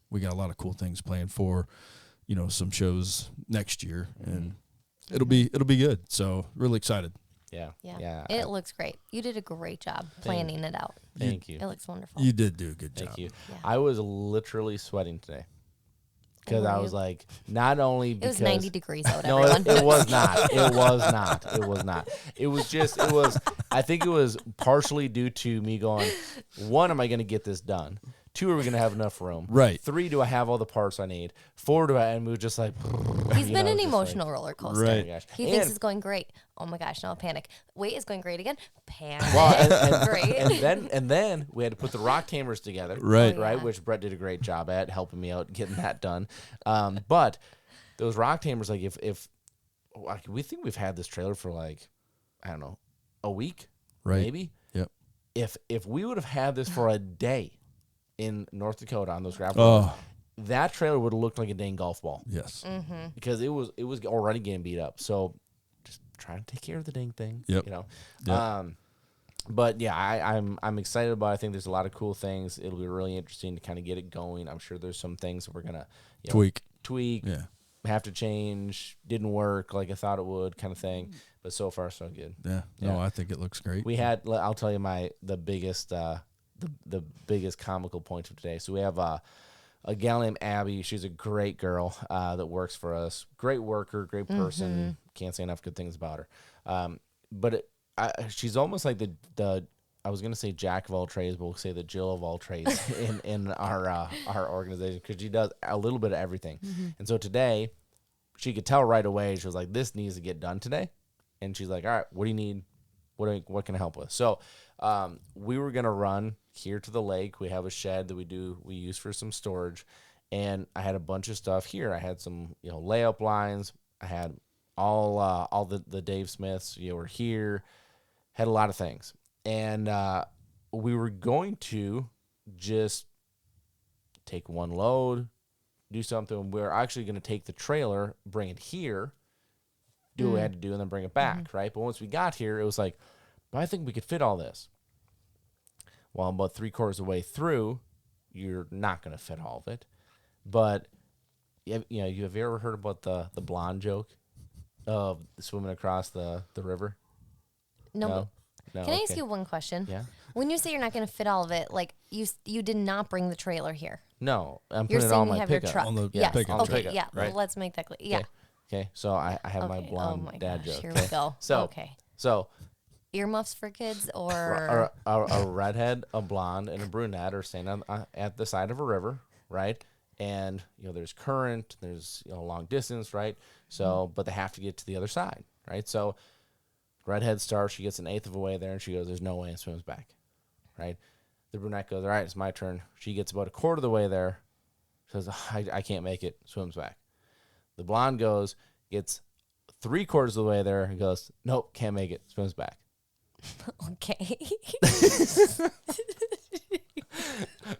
we got a lot of cool things planned for, some shows next year, and it'll be good. So really excited. Yeah. It looks great. You did a great job planning it out. Thank you. It looks wonderful. You did do a good job. Thank you. Yeah. I was literally sweating today because Were I you? was like, not only It because was 90 degrees out, no, everyone. it was not. It was not. It was not. It was. I think it was partially due to me going, 1, am I going to get this done? 2, are we going to have enough room? Right. 3, do I have all the parts I need? 4, do I? And we were just like, He's been an just emotional roller coaster. Right. Oh my gosh. He thinks And- it's going great. Oh my gosh, now panic. Wait, it's going great again. Panic. Well, great. and then we had to put the rock tamers together, Right. Oh, right, yeah. which Bret did a great job at helping me out getting that done. But those rock tamers, like if we think we've had this trailer for like, I don't know, a week, Right. maybe. Yep. If we would have had this for a day in North Dakota on those gravel roads, that trailer would have looked like a dang golf ball Yes. because it was already getting beat up. So just trying to take care of the dang thing. Yep. Yep. But yeah, I'm excited about it. I think there's a lot of cool things. It'll be really interesting to kind of get it going. I'm sure there's some things that we're gonna Tweak. tweak, have to change. Didn't work like I thought it would, kind of thing. But so far so good. Yeah. No, I think it looks great. We had, I'll tell you the biggest the biggest comical point of today. So we have a gal named Abby. She's a great girl that works for us. Great worker, great person. Can't say enough good things about her. But she's almost like the I was gonna say jack of all trades, but we'll say the Jill of all trades in our organization, because she does a little bit of everything. And so today, she could tell right away. She was like, "This needs to get done today," and she's like, "All right, what do you need? What can I help with?" So we were gonna run here to the lake. We have a shed that we use for some storage, and I had a bunch of stuff here. I had some layup lines. I had all the Dave Smiths were here. Had a lot of things, and we were going to just take one load, do something. We're actually going to take the trailer, bring it here, do what we had to do, and then bring it back, right? But once we got here, it was like, but I think we could fit all this. Well, about 3/4 of the way through, you're not going to fit all of it. But you have you ever heard about the blonde joke of swimming across the river? No. No. Can I Okay. ask you one question? Yeah. When you say you're not going to fit all of it, like you did not bring the trailer here. No, I'm You're putting it on saying you my have your pickup. truck. On the Yes. pickup. On the Okay. pickup, Yeah. right. Well, let's make that clear. Yeah. Okay. So I have my Okay. blonde oh my dad gosh, joke. Here okay? we go. So okay. So Earmuffs for kids or a redhead, a blonde, and a brunette are standing at the side of a river, right? And there's current, there's long distance, right? So, but they have to get to the other side, right? So, redhead starts, she gets an eighth of a way there, and she goes, "There's no way," and swims back, right? The brunette goes, "All right, it's my turn." She gets about a quarter of the way there, says, "I can't make it," swims back. The blonde goes, gets 3/4 of the way there, and goes, "Nope, can't make it," swims back. okay.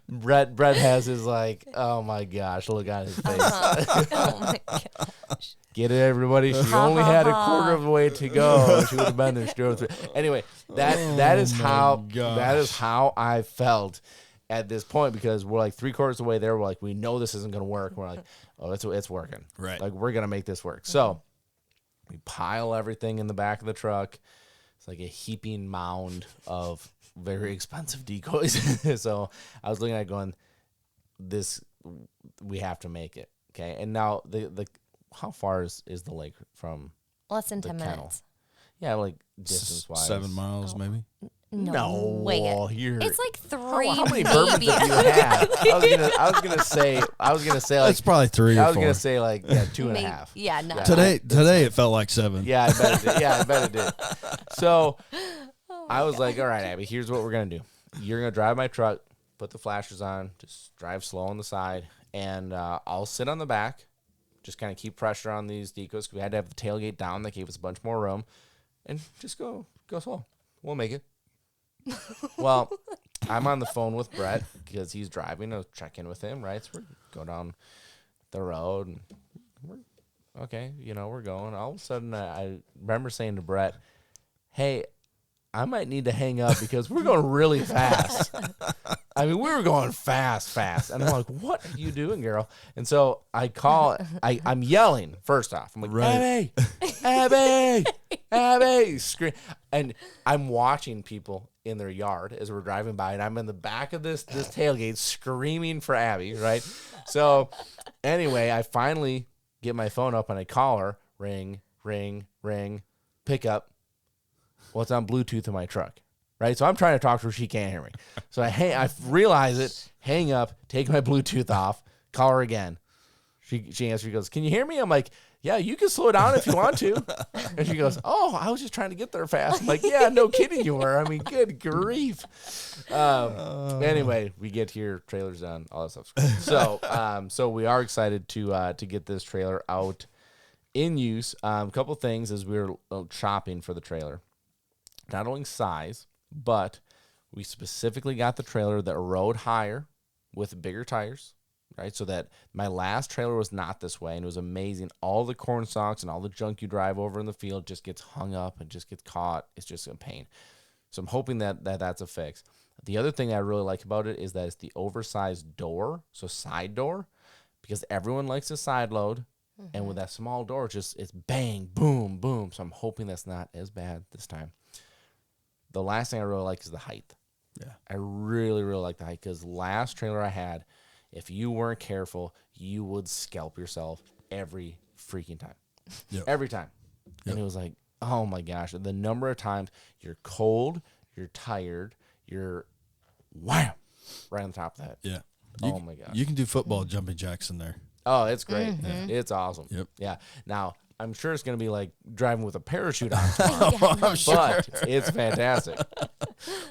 Brett has his like, oh my gosh, look on his face. oh my gosh. Get it, everybody. She only had a quarter of the way to go. She would have been there. She drove through. Anyway, that is how I felt at this point, because we're like 3/4 of the way there. We're like, we know this isn't going to work. We're like, oh, it's working. Right. Like, we're going to make this work. So we pile everything in the back of the truck. It's like a heaping mound of very expensive decoys. So I was looking at it going, we have to make it. Okay. And now the how far is the lake from Less than the 10 kennel? minutes. Yeah, like distance wise. 7 miles, maybe. No way. You're, It's like 3. how many bourbons maybe. have you had? I was gonna say like It's probably 3 or 4. I was gonna say like 2.5. Maybe- Yeah, no. Today it felt like 7. Yeah, I bet it did. I bet it did. So I was like, all right, Abby, here's what we're going to do. You're going to drive my truck, put the flashers on, just drive slow on the side, and I'll sit on the back, just kind of keep pressure on these decoys, because we had to have the tailgate down. That gave us a bunch more room, and just go slow. We'll make it. Well, I'm on the phone with Brett because he's driving. I'll check in with him, right? So we go down the road, and we're going. All of a sudden, I remember saying to Brett, "Hey, I might need to hang up because we're going really fast." I mean, we were going fast. And I'm like, "What are you doing, girl?" And so I call, I'm yelling first off. I'm like, Right. Abby, scream. And I'm watching people in their yard as we're driving by, and I'm in the back of this tailgate screaming for Abby, right? So anyway, I finally get my phone up and I call her, ring, pick up. Well, it's on Bluetooth in my truck, right? So I'm trying to talk to her. She can't hear me. So I realize it, hang up, take my Bluetooth off, call her again. She answers. She goes, "Can you hear me?" I'm like, "Yeah, you can slow down if you want to." And she goes, "Oh, I was just trying to get there fast." I'm like, "Yeah, no kidding you were. I mean, good grief." Anyway, we get here, trailer's done, all that stuff's great. So we are excited to get this trailer out in use. A couple things as we were shopping for the trailer. Not only size, but we specifically got the trailer that rode higher with bigger tires, right? So that my last trailer was not this way, and it was amazing. All the corn stalks and all the junk you drive over in the field just gets hung up and just gets caught. It's just a pain. So I'm hoping that's a fix. The other thing I really like about it is that it's the oversized door, so side door, because everyone likes a side load. Mm-hmm. And with that small door, it's bang, boom, boom. So I'm hoping that's not as bad this time. The last thing I really like is the height. Yeah. I really, really like the height, because last trailer I had, if you weren't careful, you would scalp yourself every freaking time. Yep. Every time. Yep. And it was like, oh my gosh, the number of times you're cold, you're tired, you're wham, right on top of that. Yeah. Oh my gosh. You can do football jumping jacks in there. Oh, it's great. Mm-hmm. It's awesome. Yep. Yeah. Now, I'm sure it's going to be like driving with a parachute on tomorrow, I'm sure. but it's fantastic.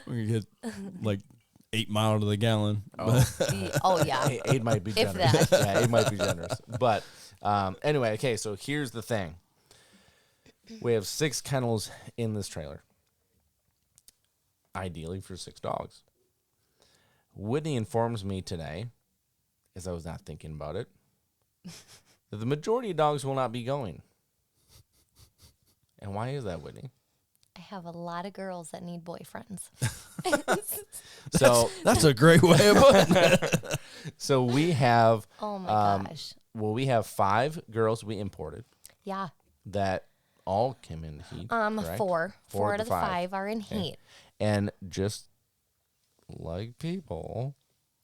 We can get like 8 miles to the gallon. Oh yeah. Eight might be If generous. that. Yeah, 8 might be generous. But anyway, okay, so here's the thing. We have 6 kennels in this trailer, ideally for 6 dogs. Whitney informs me today, as I was not thinking about it, that the majority of dogs will not be going. And why is that, Whitney? I have a lot of girls that need boyfriends. So That's a great way of putting it. so we have Oh my gosh. well, we have 5 girls we imported Yeah. that all came in heat. correct? 4. 4 of out of the 5 are in heat. And just like people,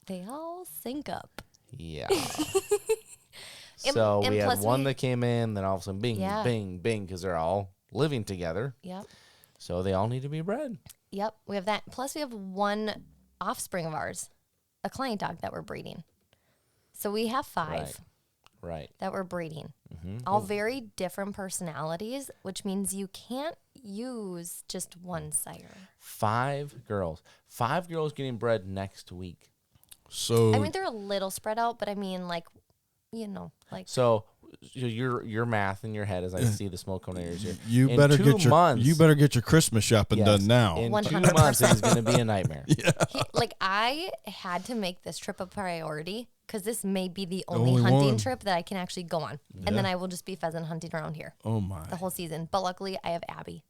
They all sync up. yeah. And- So and we had plus one we- that came in, then all of a sudden, bing, Yeah. bing, bing, because they're all living together. Yep. So they all need to be bred. Yep. We have that. Plus, we have one offspring of ours, a client dog that we're breeding. So we have 5 Right. that we're breeding. Mm-hmm. All very different personalities, which means you can't use just one sire. 5 girls. 5 girls getting bred next week. So I mean, they're a little spread out, but I mean, like, like So your math in your head as I see the smoke cone areas here. you In better 2 get your months, you better get your Christmas shopping yes, done now. In 100%. 2 months, it is going to be a nightmare. like I had to make this trip a priority because this may be the only Only hunting one. trip that I can actually go on, and then I will just be pheasant hunting around here Oh my. the whole season. But luckily, I have Abby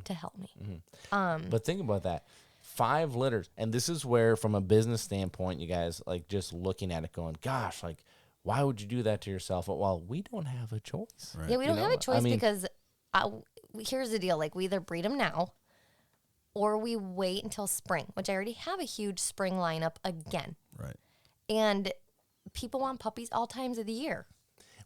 to help me. But think about that. 5 litters. And this is where, from a business standpoint, you guys, like, just looking at it going, gosh, like, why would you do that to yourself? Well, we don't have a choice. Right. Yeah, we don't You have know, a choice I mean- because here's the deal: like we either breed them now, or we wait until spring, which I already have a huge spring lineup again. Right. And people want puppies all times of the year.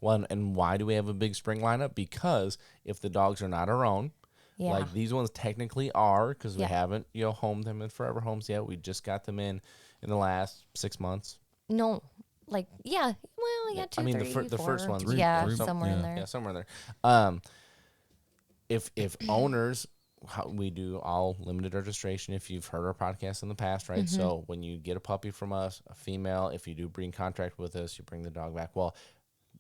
Well, and why do we have a big spring lineup? Because if the dogs are not our own, Yeah. like these ones technically are, because we Yeah. haven't, homed them in forever homes yet. We just got them in the last 6 months. No, like yeah, well, yeah, 2, I mean, the 3, the first 4. one's yeah, three, somewhere in yeah. there. Yeah, somewhere in there. If owners, we do all limited registration. If you've heard our podcast in the past, right? Mm-hmm. So when you get a puppy from us, a female, if you do bring contract with us, you bring the dog back. Well,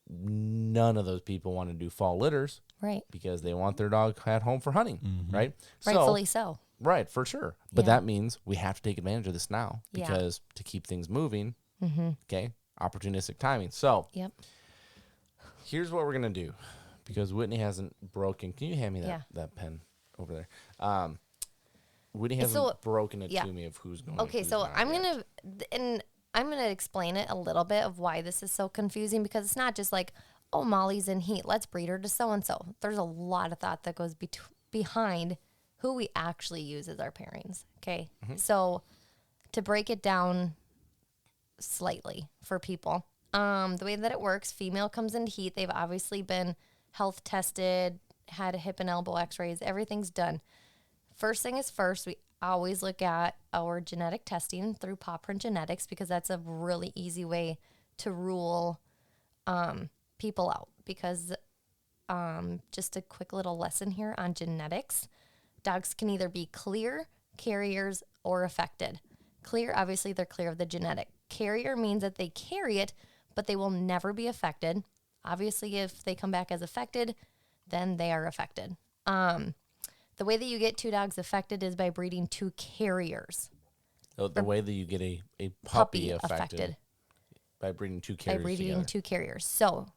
none of those people want to do fall litters Right, because they want their dog at home for hunting, right? rightfully so. Right, for sure. But Yeah. that means we have to take advantage of this now Yeah. because to keep things moving, okay, opportunistic timing. So Yep. here's what we're going to do because Whitney hasn't broken. Can you hand me that, Yeah. that pen over there? Whitney hasn't So, broken it yeah. to me of who's going. Okay, who's so not I'm yet. gonna explain it a little bit of why this is so confusing because it's not just like, oh, Molly's in heat, let's breed her to so and so. There's a lot of thought that goes behind who we actually use as our pairings. Okay, so to break it down slightly for people, the way that it works, female comes into heat. They've obviously been health tested, had a hip and elbow X-rays, everything's done. First thing is first, we always look at our genetic testing through paw print genetics because that's a really easy way to rule people out. Because just a quick little lesson here on genetics, dogs can either be clear, carriers, or affected. Clear, obviously, they're clear of the genetic. Carrier means that they carry it, but they will never be affected. Obviously, if they come back as affected, then they are affected. The way that you get 2 dogs affected is by breeding 2 carriers. The way that you get a puppy affected by breeding 2 By carriers breeding together. 2 carriers. So,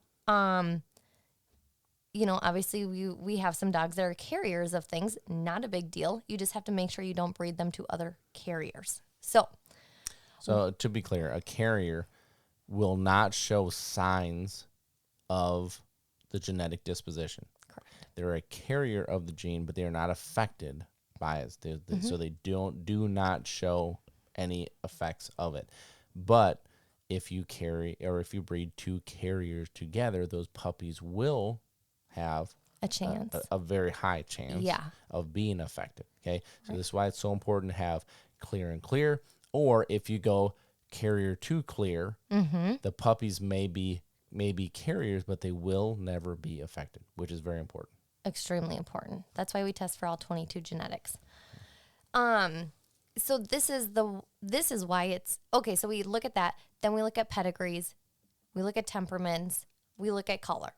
obviously we have some dogs that are carriers of things. Not a big deal. You just have to make sure you don't breed them to other carriers. So, To be clear, a carrier will not show signs of the genetic disposition. correct. They're a carrier of the gene, but they are not affected by it. So they do not show any effects of it. But if you carry or if you breed 2 carriers together, those puppies will have A chance. a very high chance Yeah. of being affected. Okay, so this is why it's so important to have clear and clear. Or if you go carrier to clear, the puppies may be carriers, but they will never be affected, which is very important. Extremely important. That's why we test for all 22 genetics. So this is why it's okay. So we look at that, then we look at pedigrees, we look at temperaments, we look at color.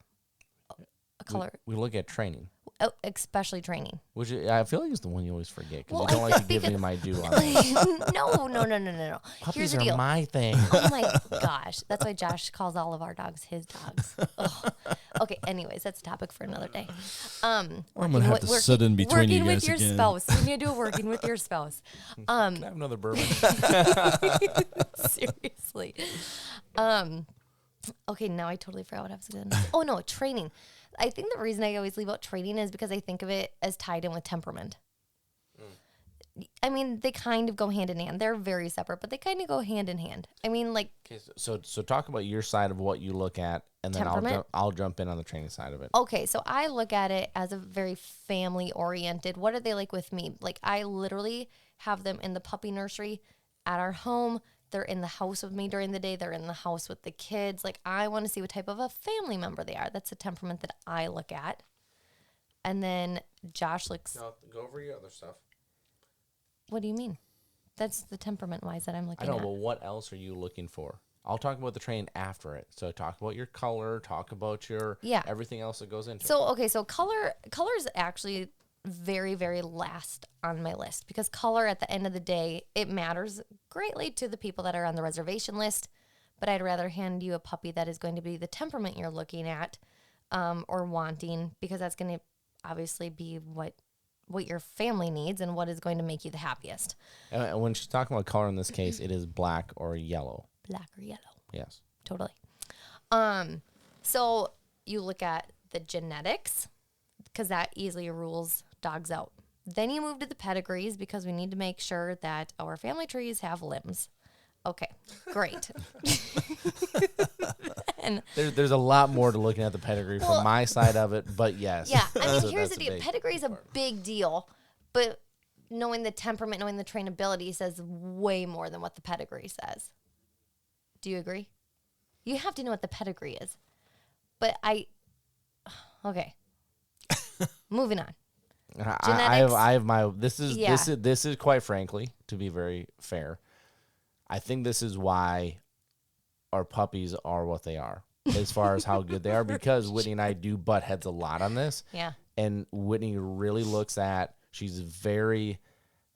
We look at training, Especially training. which I feel like is the one you always forget because Well, you don't like to give because- me my due on that. No. Here's Puppies the are deal. my thing. Oh my gosh. That's why Josh calls all of our dogs his dogs. Ugh. Okay, anyways, that's a topic for another day. I'm gonna have to sit in between you guys Working with your again. spouse. We need to do working with your spouse. Can I have another bourbon? Seriously. Okay, now I totally forgot what I was going to say. Oh, no, training. I think the reason I always leave out training is because I think of it as tied in with temperament. I mean, they kind of go hand in hand. They're very separate, but they kind of go hand in hand. I mean, like... Okay, so talk about your side of what you look at, and then I'll jump in on the training side of it. Okay, so I look at it as a very family-oriented. What are they like with me? Like, I literally have them in the puppy nursery at our home. They're in the house with me during the day. They're in the house with the kids. Like, I want to see what type of a family member they are. That's the temperament that I look at. And then Josh looks... Now, go over your other stuff. What do you mean? That's the temperament-wise that I'm looking at. I know, but what else are you looking for? I'll talk about the training after it. So talk about your color, talk about your everything else that goes into it. So, okay, so color is actually very, very last on my list because color at the end of the day, it matters greatly to the people that are on the reservation list, but I'd rather hand you a puppy that is going to be the temperament you're looking at or wanting because that's going to obviously be what your family needs and what is going to make you the happiest. And when she's talking about color in this case, it is black or yellow. Black or yellow. Yes. Totally. So you look at the genetics because that easily rules dogs out. Then you move to the pedigrees because we need to make sure that our family trees have limbs. Okay, great. There's a lot more to looking at the pedigree from my side of it, but yes. Yeah, I mean, here's the deal. Pedigree is a big deal, but knowing the temperament, knowing the trainability says way more than what the pedigree says. Do you agree? You have to know what the pedigree is. But okay. Moving on. I have my this is quite frankly, to be very fair, I think this is why our puppies are what they are as far as how good they are because Whitney and I do butt heads a lot on this. Yeah. And Whitney really looks at, she's very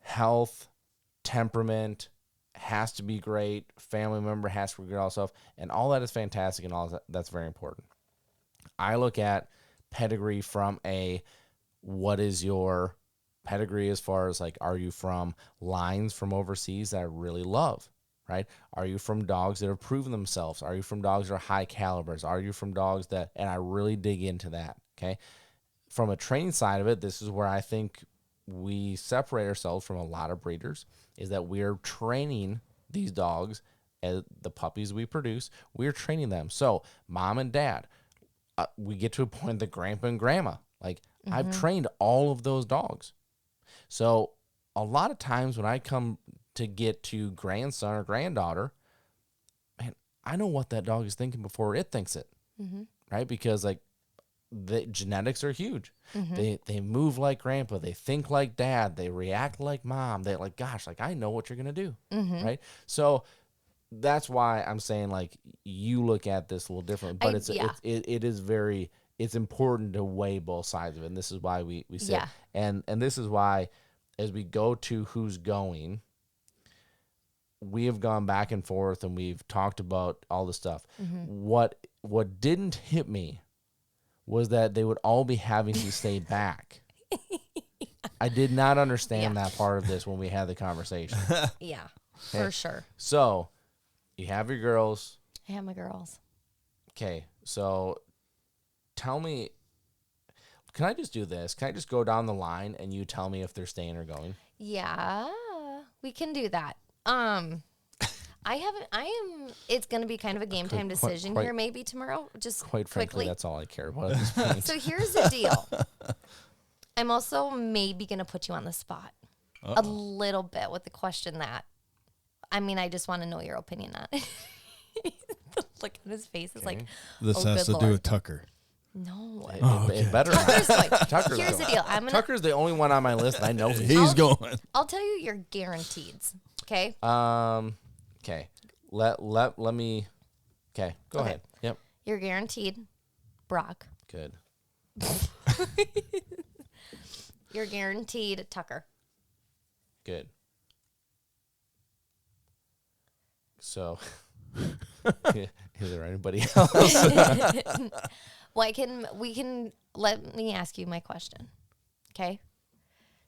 health, temperament, has to be great, family member has to be good, all stuff, and all that is fantastic and all that, that's very important. I look at pedigree from what is your pedigree as far as like, are you from lines from overseas that I really love? Right? Are you from dogs that have proven themselves? Are you from dogs that are high calibers? Are you from dogs that, and I really dig into that, okay? From a training side of it, this is where I think we separate ourselves from a lot of breeders, is that we're training these dogs, as the puppies we produce, we're training them. So mom and dad, we get to a point that grandpa and grandma, like I've trained all of those dogs. So a lot of times when I come to get to grandson or granddaughter, man, I know what that dog is thinking before it thinks it, right? Because like the genetics are huge. They move like grandpa, they think like dad, they react like mom. They like, gosh, like I know what you're gonna do, right? So that's why I'm saying like you look at this a little different, but it is very, it's important to weigh both sides of it, and this is why we say, and this is why as we go to who's going, we have gone back and forth and we've talked about all the stuff. What didn't hit me was that they would all be having to stay back. I did not understand that part of this when we had the conversation. Yeah, for sure. So you have your girls. I have my girls. Okay, so tell me, can I just do this? Can I just go down the line and you tell me if they're staying or going? Yeah, we can do that. It's going to be kind of a game time decision here maybe tomorrow, just quite quickly. Frankly, that's all I care about at this point. So here's the deal. I'm also maybe going to put you on the spot a little bit with the question that, I mean, I just want to know your opinion on it. The look on his face is like, this has to do with Tucker. No. It better Tucker's not. going. Tucker's Here's going. the deal. Tucker's the only one on my list, and I know he's going. I'll tell you your guaranteeds. Okay. Okay. Let me. Okay. Go ahead. Yep. You're guaranteed Brock. Good. You're guaranteed Tucker. Good. So, is there anybody else? Well, let me ask you my question. Okay.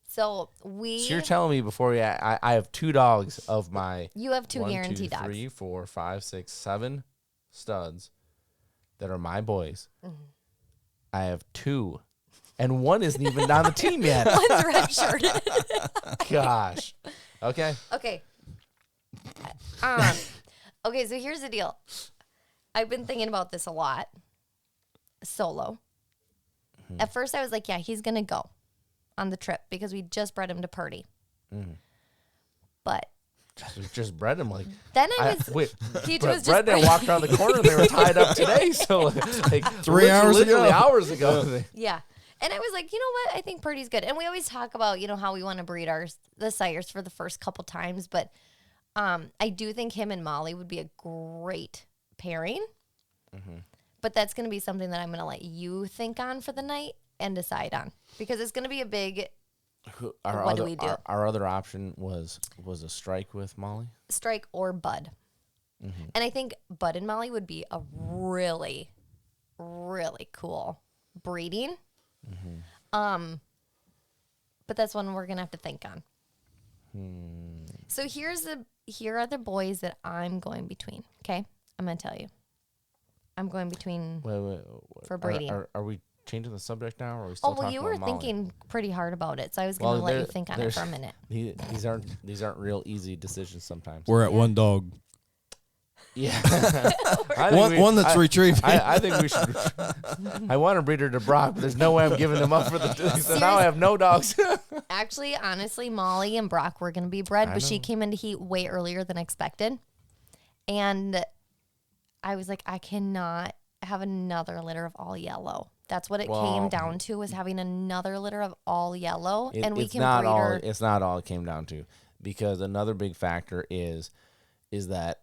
So you're telling me before I have 2 dogs of my. You have 2 1, guaranteed 2, dogs. 3, 4, 5, 6, 7 studs that are my boys. Mm-hmm. I have 2, and 1 isn't even on the team yet. One's redshirted. Gosh. Okay. Okay. Okay, so here's the deal. I've been thinking about this a lot. Solo. At first I was like, yeah, he's going to go on the trip because we just bred him to Purdy. But Just bred him like. then I was Wait. he Brett was just and walked around the corner. They were tied up today. So like 3 hours literally ago. hours ago. Yeah. And I was like, you know what? I think Purdy's good. And we always talk about, how we want to breed the sires for the first couple times. But I do think him and Molly would be a great pairing. But that's going to be something that I'm going to let you think on for the night and decide on. Because it's going to be a big, what do we do? Our other option was a strike with Molly. Strike or Bud. And I think Bud and Molly would be a really, really cool breeding. But that's one we're gonna have to think on. So here are the boys that I'm going between. Okay, I'm gonna tell you. I'm going between Wait. for breeding. Are we changing the subject now, or are we still talking you about were Molly? thinking pretty hard about it, so I was gonna let you think on it for a minute. These aren't real easy decisions sometimes. We're at 1 dog. Yeah. One that's retrieving. I think we should. I want to breed her to Brock, but there's no way I'm giving them up for the. So now I have no dogs. Actually, honestly, Molly and Brock were going to be bred, but she came into heat way earlier than expected. And I was like, I cannot have another litter of all yellow. That's what it came down to, was having another litter of all yellow. And we can breed her. It's not all it came down to, because another big factor is that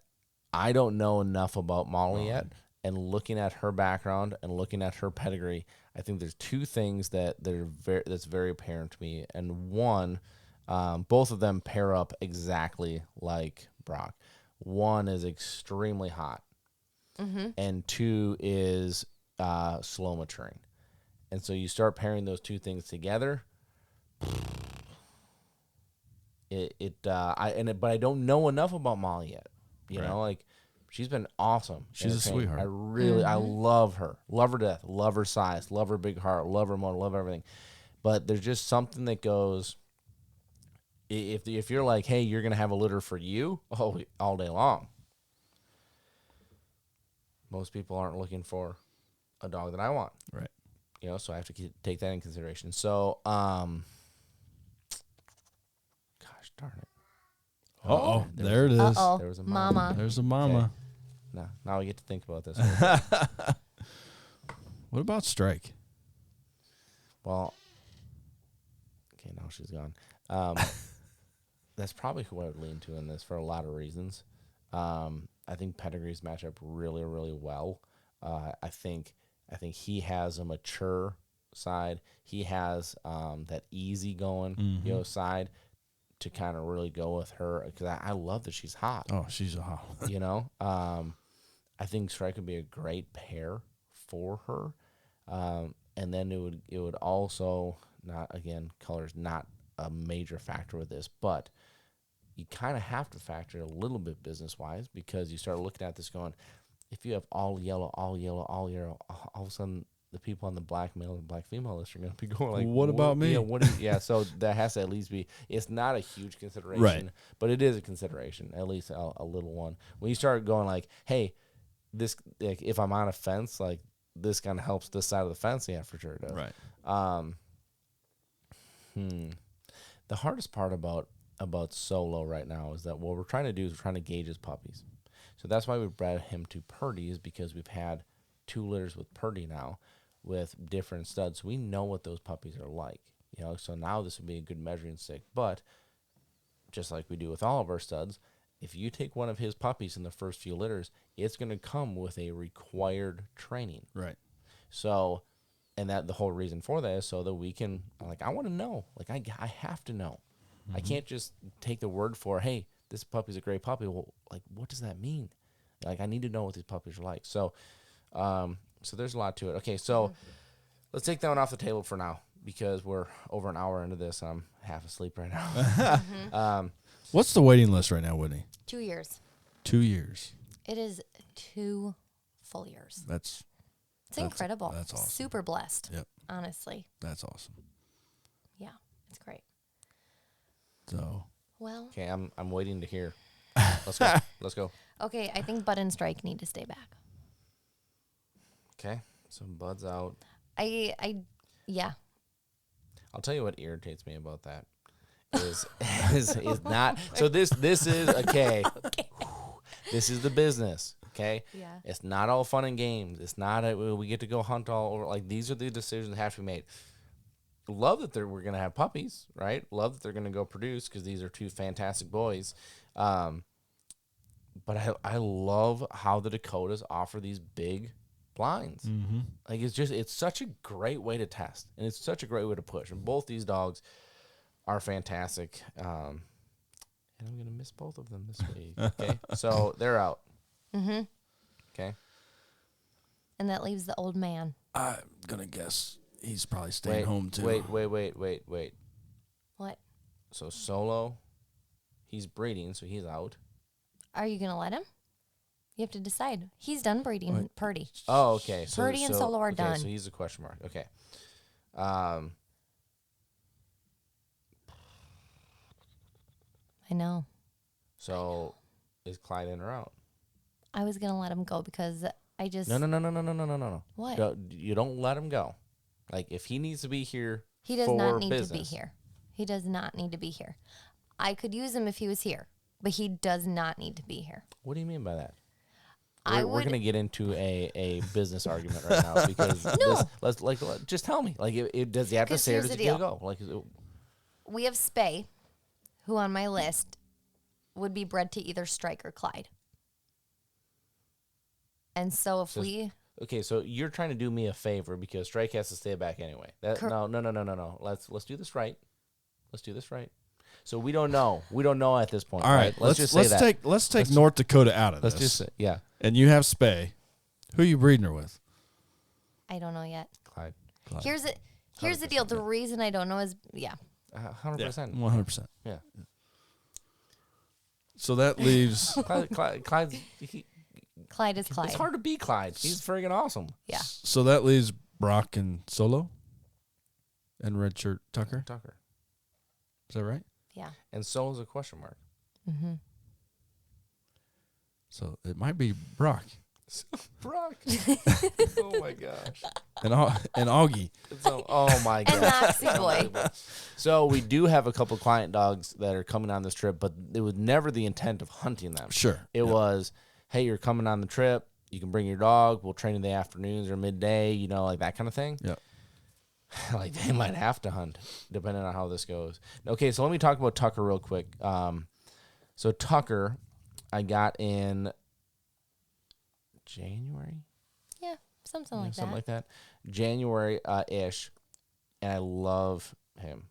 I don't know enough about Molly yet, and looking at her background and looking at her pedigree, I think there's 2 things that's very apparent to me. And one, both of them pair up exactly like Brock. One is extremely hot, and 2 is slow maturing. And so you start pairing those 2 things together. But I don't know enough about Molly yet. You know, like, she's been awesome. She's a sweetheart. I love her. Love her to death. Love her size. Love her big heart. Love her motor. Love everything. But there's just something that goes, if you're like, hey, you're going to have a litter for you, all day long. Most people aren't looking for a dog that I want. Right. So I have to take that in consideration. So, gosh darn it. Uh-oh. There it is. Uh-oh. There was a mama. There's a mama. Okay. Now we get to think about this. What about strike? Well, okay, now she's gone. That's probably who I would lean to in this for a lot of reasons. I think pedigrees match up really, really well. I think he has a mature side. He has that easygoing, side to kind of really go with her, because I love that she's hot. Oh, she's a hot one. I think Strike would be a great pair for her. And then it would also, not, again, color's not a major factor with this, but you kind of have to factor a little bit business-wise, because you start looking at this going, if you have all yellow, all of a sudden the people on the black male and black female list are going to be going like, what about me? So that has to at least be, it's not a huge consideration, right, but it is a consideration, at least a little one. When you start going like, hey, this, like, if I'm on a fence, like, this kind of helps this side of the fence, yeah, for sure it does. Right. The hardest part about Solo right now is that what we're trying to do is we're trying to gauge his puppies. So that's why we bred him to Purdy, is because we've had 2 litters with Purdy now with different studs. So we know what those puppies are like. So now this would be a good measuring stick. But just like we do with all of our studs, if you take one of his puppies in the first few litters, it's going to come with a required training. Right. So, and that the whole reason for that is so that we can, like, I want to know. Like, I have to know. I can't just take the word for, hey, this puppy's a great puppy. Well, like, what does that mean? Like, I need to know what these puppies are like. So, So there's a lot to it. Okay, so let's take that one off the table for now because we're over an hour into this. I'm half asleep right now. What's the waiting list right now, Whitney? 2 years. 2 years. It is 2 full years. That's incredible. That's awesome. Super blessed. Yep. Honestly. That's awesome. Yeah, it's great. So. Well. Okay, I'm waiting to hear. Let's go. Let's go. Okay, I think Bud and Strike need to stay back. Okay, so Bud's out. Yeah. I'll tell you what irritates me about that is not. So this is okay. This is the business. Okay. Yeah. It's not all fun and games. It's not we get to go hunt all over. Like these are the decisions that have to be made. Love that we're gonna have puppies, right? Love that they're gonna go produce because these are 2 fantastic boys. But I love how the Dakotas offer these big blinds. Mm-hmm. Like it's such a great way to test, and it's such a great way to push. And both these dogs are fantastic. And I'm gonna miss both of them this week. Okay, so they're out. Mm-hmm. Okay. And that leaves the old man. I'm gonna guess he's probably staying home too. Wait. What? So Solo, he's breeding, so he's out. Are you going to let him? You have to decide. He's done breeding What? Purdy. Oh, okay. So, Purdy and Solo are done. So he's a question mark. Okay. I know. So is Clyde in or out? I was going to let him go because I just... No. What? You don't let him go. Like if he needs to be here, He does for not need business. to be here. He does not need to be here. I could use him if he was here, but he does not need to be here. What do you mean by that? I We're would... going to get into a business argument right now because just tell me. Like, does he have to 'Cause say or here's does the he get to deal. go? Like, We have Spay, who on my list would be bred to either Strike or Clyde. And so if we... Okay, so you're trying to do me a favor because Strike has to stay back anyway. No. Let's do this right. Let's do this right. So we don't know. We don't know at this point. All right. Let's just say that. Let's take North Dakota out of Let's this. just say, yeah. And you have Spay. Who are you breeding her with? I don't know yet. Clyde. Here's the deal. The reason I don't know is... 100%. 100%. Yeah. So that leaves. Clyde's... Clyde is Clyde. It's hard to beat Clyde. He's friggin' awesome. Yeah. So that leaves Brock and Solo, and Redshirt Tucker. Tucker. Is that right? Yeah. And Solo's a question mark. Mm-hmm. So it might be Brock Brock. Oh my gosh. and Augie. Oh my gosh. And Noxie Boy. So we do have a couple client dogs that are coming on this trip, but it was never the intent of hunting them. Sure. It was, hey, you're coming on the trip. You can bring your dog. We'll train in the afternoons or midday, like that kind of thing. Yeah. Like they might have to hunt depending on how this goes. Okay, so let me talk about Tucker real quick. So Tucker, I got in January. Yeah, something like Something that. like that. January ish. And I love him.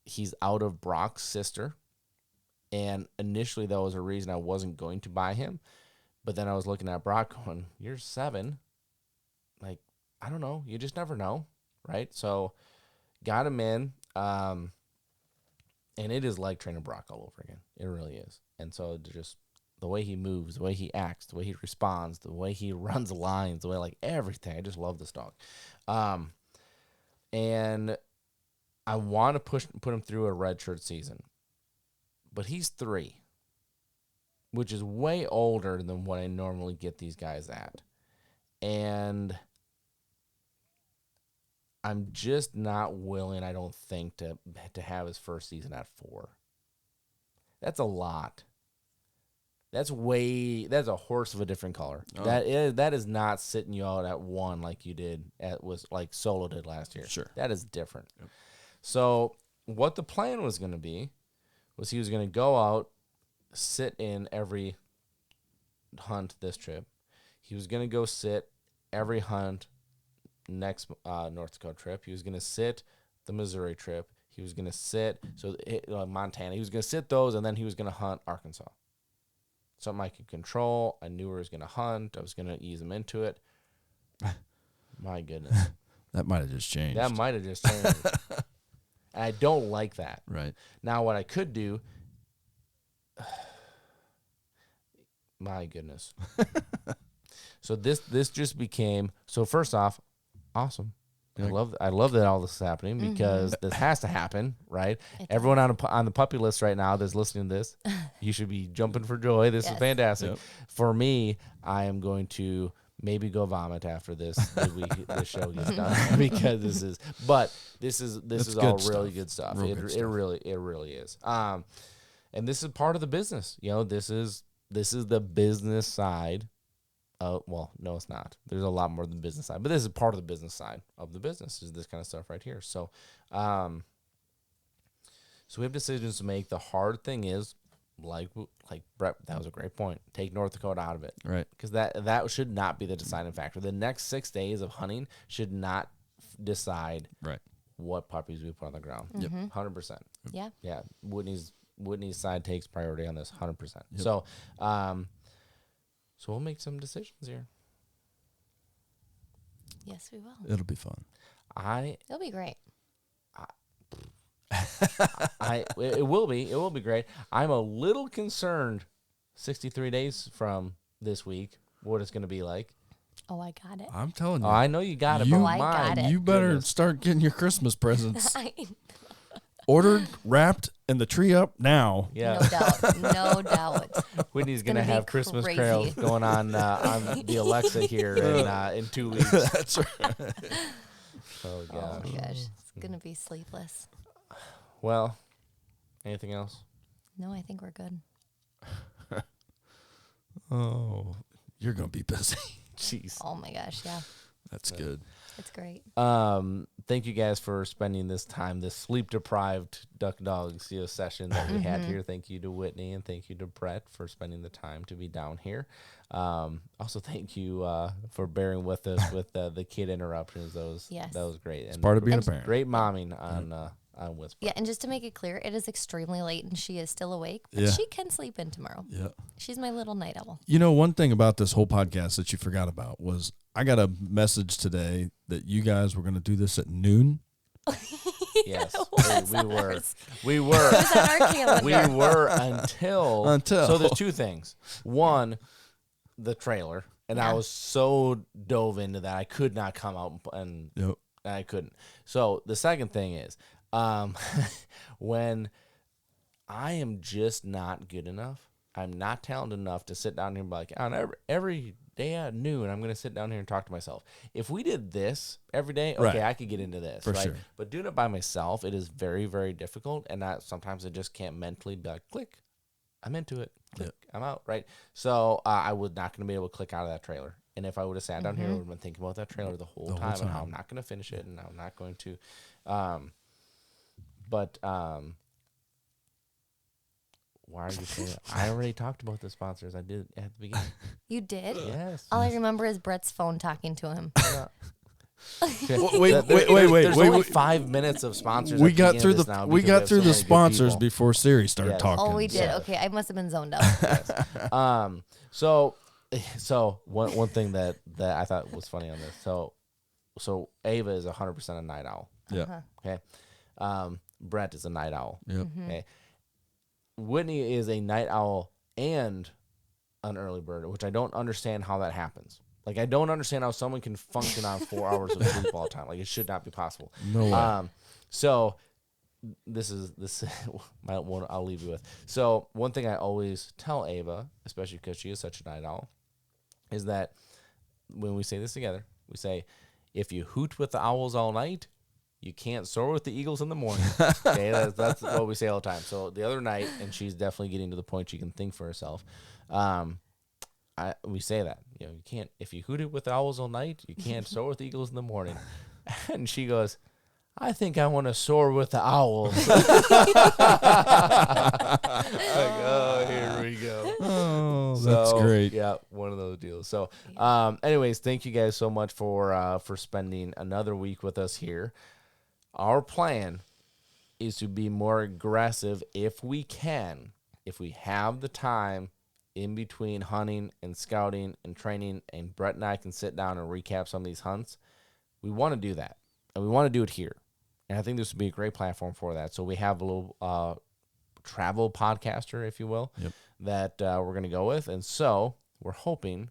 He's out of Brock's sister. And initially that was a reason I wasn't going to buy him. But then I was looking at Brock going, you're 7. Like, I don't know. You just never know. Right? So got him in. And it is like training Brock all over again. It really is. And so just the way he moves, the way he acts, the way he responds, the way he runs lines, the way like everything. I just love this dog. And I want to put him through a red shirt season. But he's 3, which is way older than what I normally get these guys at. And I'm just not willing, I don't think, to have his first season at 4. That's a lot. That's a horse of a different color. Oh. That is not sitting you out at 1 like you did like Solo did last year. Sure. That is different. Yep. So what the plan was going to be was he was going to go out, sit in every hunt this trip. He was going to go sit every hunt next North Dakota trip. He was going to sit the Missouri trip. He was going to sit Montana. He was going to sit those, and then he was going to hunt Arkansas. Something I could control. I knew where he was going to hunt. I was going to ease him into it. My goodness. That might have just changed. That might have just changed. And I don't like that. Right. Now, what I could do, my goodness. So this just became, so first off, awesome. Yeah. I love that all this is happening because this has to happen, right? Everyone on the puppy list right now that's listening to this, you should be jumping for joy. This is fantastic. Yep. For me, I am going to maybe go vomit after this show gets done because this is all really good stuff. It really is. And this is part of the business. You know, this is the business side. Well, no, it's not. There's a lot more than the business side, but this is part of the business side of the business. Is this kind of stuff right here? So, so we have decisions to make. The hard thing is, like Bret, that was a great point. Take North Dakota out of it, Right? Because that should not be the deciding factor. The next 6 days of hunting should not decide Right. what puppies we put on the ground. Yep. 100%. Yeah. Yeah. Whitney's side takes priority on this 100%. So, so we'll make some decisions here. Yes, we will. It'll be fun. It'll be great. It will be great. I'm a little concerned 63 days from this week what it's going to be like. Oh, I got it. I'm telling you. Oh, I know you got it, You- but I got it. You better Goodness. start getting your Christmas presents I- ordered, wrapped, and the tree up now. Yeah. No doubt. No doubt. Whitney's going gonna to be have Christmas crazy. carols going on the Alexa here in 2 weeks. That's right. Oh, Oh gosh. my gosh. It's going to be sleepless. Well, anything else? No, I think we're good. Oh, you're gonna be busy. Jeez. Oh my gosh. Yeah. That's good. It's great. Thank you guys for spending this time, this sleep-deprived Duck Dogs session that we had here. Thank you to Whitney and thank you to Bret for spending the time to be down here. Also, thank you for bearing with us with the kid interruptions. That was great. And Part of being a parent. great momming on Whisper. Yeah, and just to make it clear, it is extremely late and she is still awake, but Yeah. she can sleep in tomorrow. Yeah. She's my little night owl. You know, one thing about this whole podcast that you forgot about was I got a message today that you guys were going to do this at noon. Yes, was we were. ours. We were. It was on our calendar. We were until. Until. So there's two things. One, the trailer, and I Yeah. was so dove into that I could not come out and Yep. I couldn't. So the second thing is, when I am just not good enough, I'm not talented enough to sit down here and be like, on every day at noon, I'm going to sit down here and talk to myself. If we did this every day, okay, Right. I could get into this. For right? sure. But doing it by myself, it is very, very difficult. And sometimes I just can't mentally be like, click, I'm into it. Click, I'm out, right? So I was not going to be able to click out of that trailer. And if I would have sat down here, I would have been thinking about that trailer the whole time and how I'm not going to finish it and I'm not going to. Why are you saying that? I already talked about the sponsors. I did at the beginning. You did? Yes. All I remember is Brett's phone talking to him. Wait, There's only wait. 5 minutes of sponsors. We at got beginning through of this the now we because got have through so the many good sponsors people. before Siri started Yes. talking. Oh, we did. Yeah. Okay, I must have been zoned out. So one thing that I thought was funny on this. So Ava is 100% a night owl. Yeah. Okay. Brett is a night owl. Yep. Okay. Whitney is a night owl and an early bird, which I don't understand how that happens. Like, I don't understand how someone can function on 4 hours of sleep all the time. Like, it should not be possible. No way. So this my one I'll leave you with. So one thing I always tell Ava, especially because she is such a night owl, is that when we say this together, we say, if you hoot with the owls all night, you can't soar with the eagles in the morning. Okay, that's what we say all the time. So the other night, and she's definitely getting to the point she can think for herself. We say that, you can't, if you hooted with the owls all night, you can't soar with the eagles in the morning. And she goes, I think I want to soar with the owls. Oh, here we go. Oh, that's So, great. Yeah, one of those deals. So, anyways, thank you guys so much for spending another week with us here. Our plan is to be more aggressive if we can, if we have the time in between hunting and scouting and training, and Bret and I can sit down and recap some of these hunts, we want to do that. And we want to do it here. And I think this would be a great platform for that. So we have a little travel podcaster, if you will, that we're going to go with. And so we're hoping,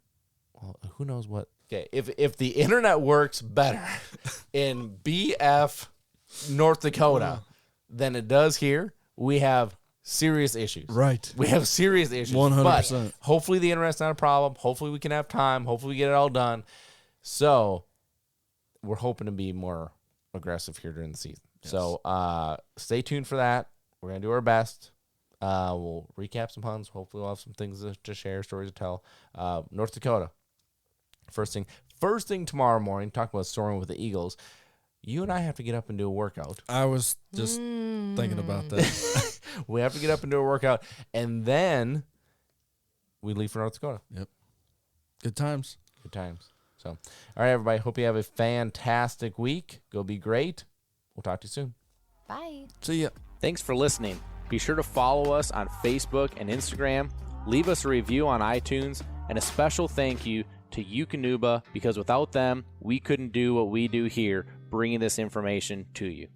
well, who knows what. Okay, if the internet works better in BF North Dakota than it does here, we have serious issues. Right. We have serious issues. 100%. But hopefully the internet's not a problem. Hopefully we can have time. Hopefully we get it all done. So we're hoping to be more aggressive here during the season. Yes. So stay tuned for that. We're going to do our best. We'll recap some hunts. Hopefully we'll have some things to share, stories to tell. North Dakota. First thing tomorrow morning, talk about soaring with the Eagles. You and I have to get up and do a workout. I was just thinking about that. We have to get up and do a workout, and then we leave for North Dakota. Yep. Good times. Good times. So, all right, everybody. Hope you have a fantastic week. Go be great. We'll talk to you soon. Bye. See ya. Thanks for listening. Be sure to follow us on Facebook and Instagram. Leave us a review on iTunes, and a special thank you to Yukonuba, because without them, we couldn't do what we do here, bringing this information to you.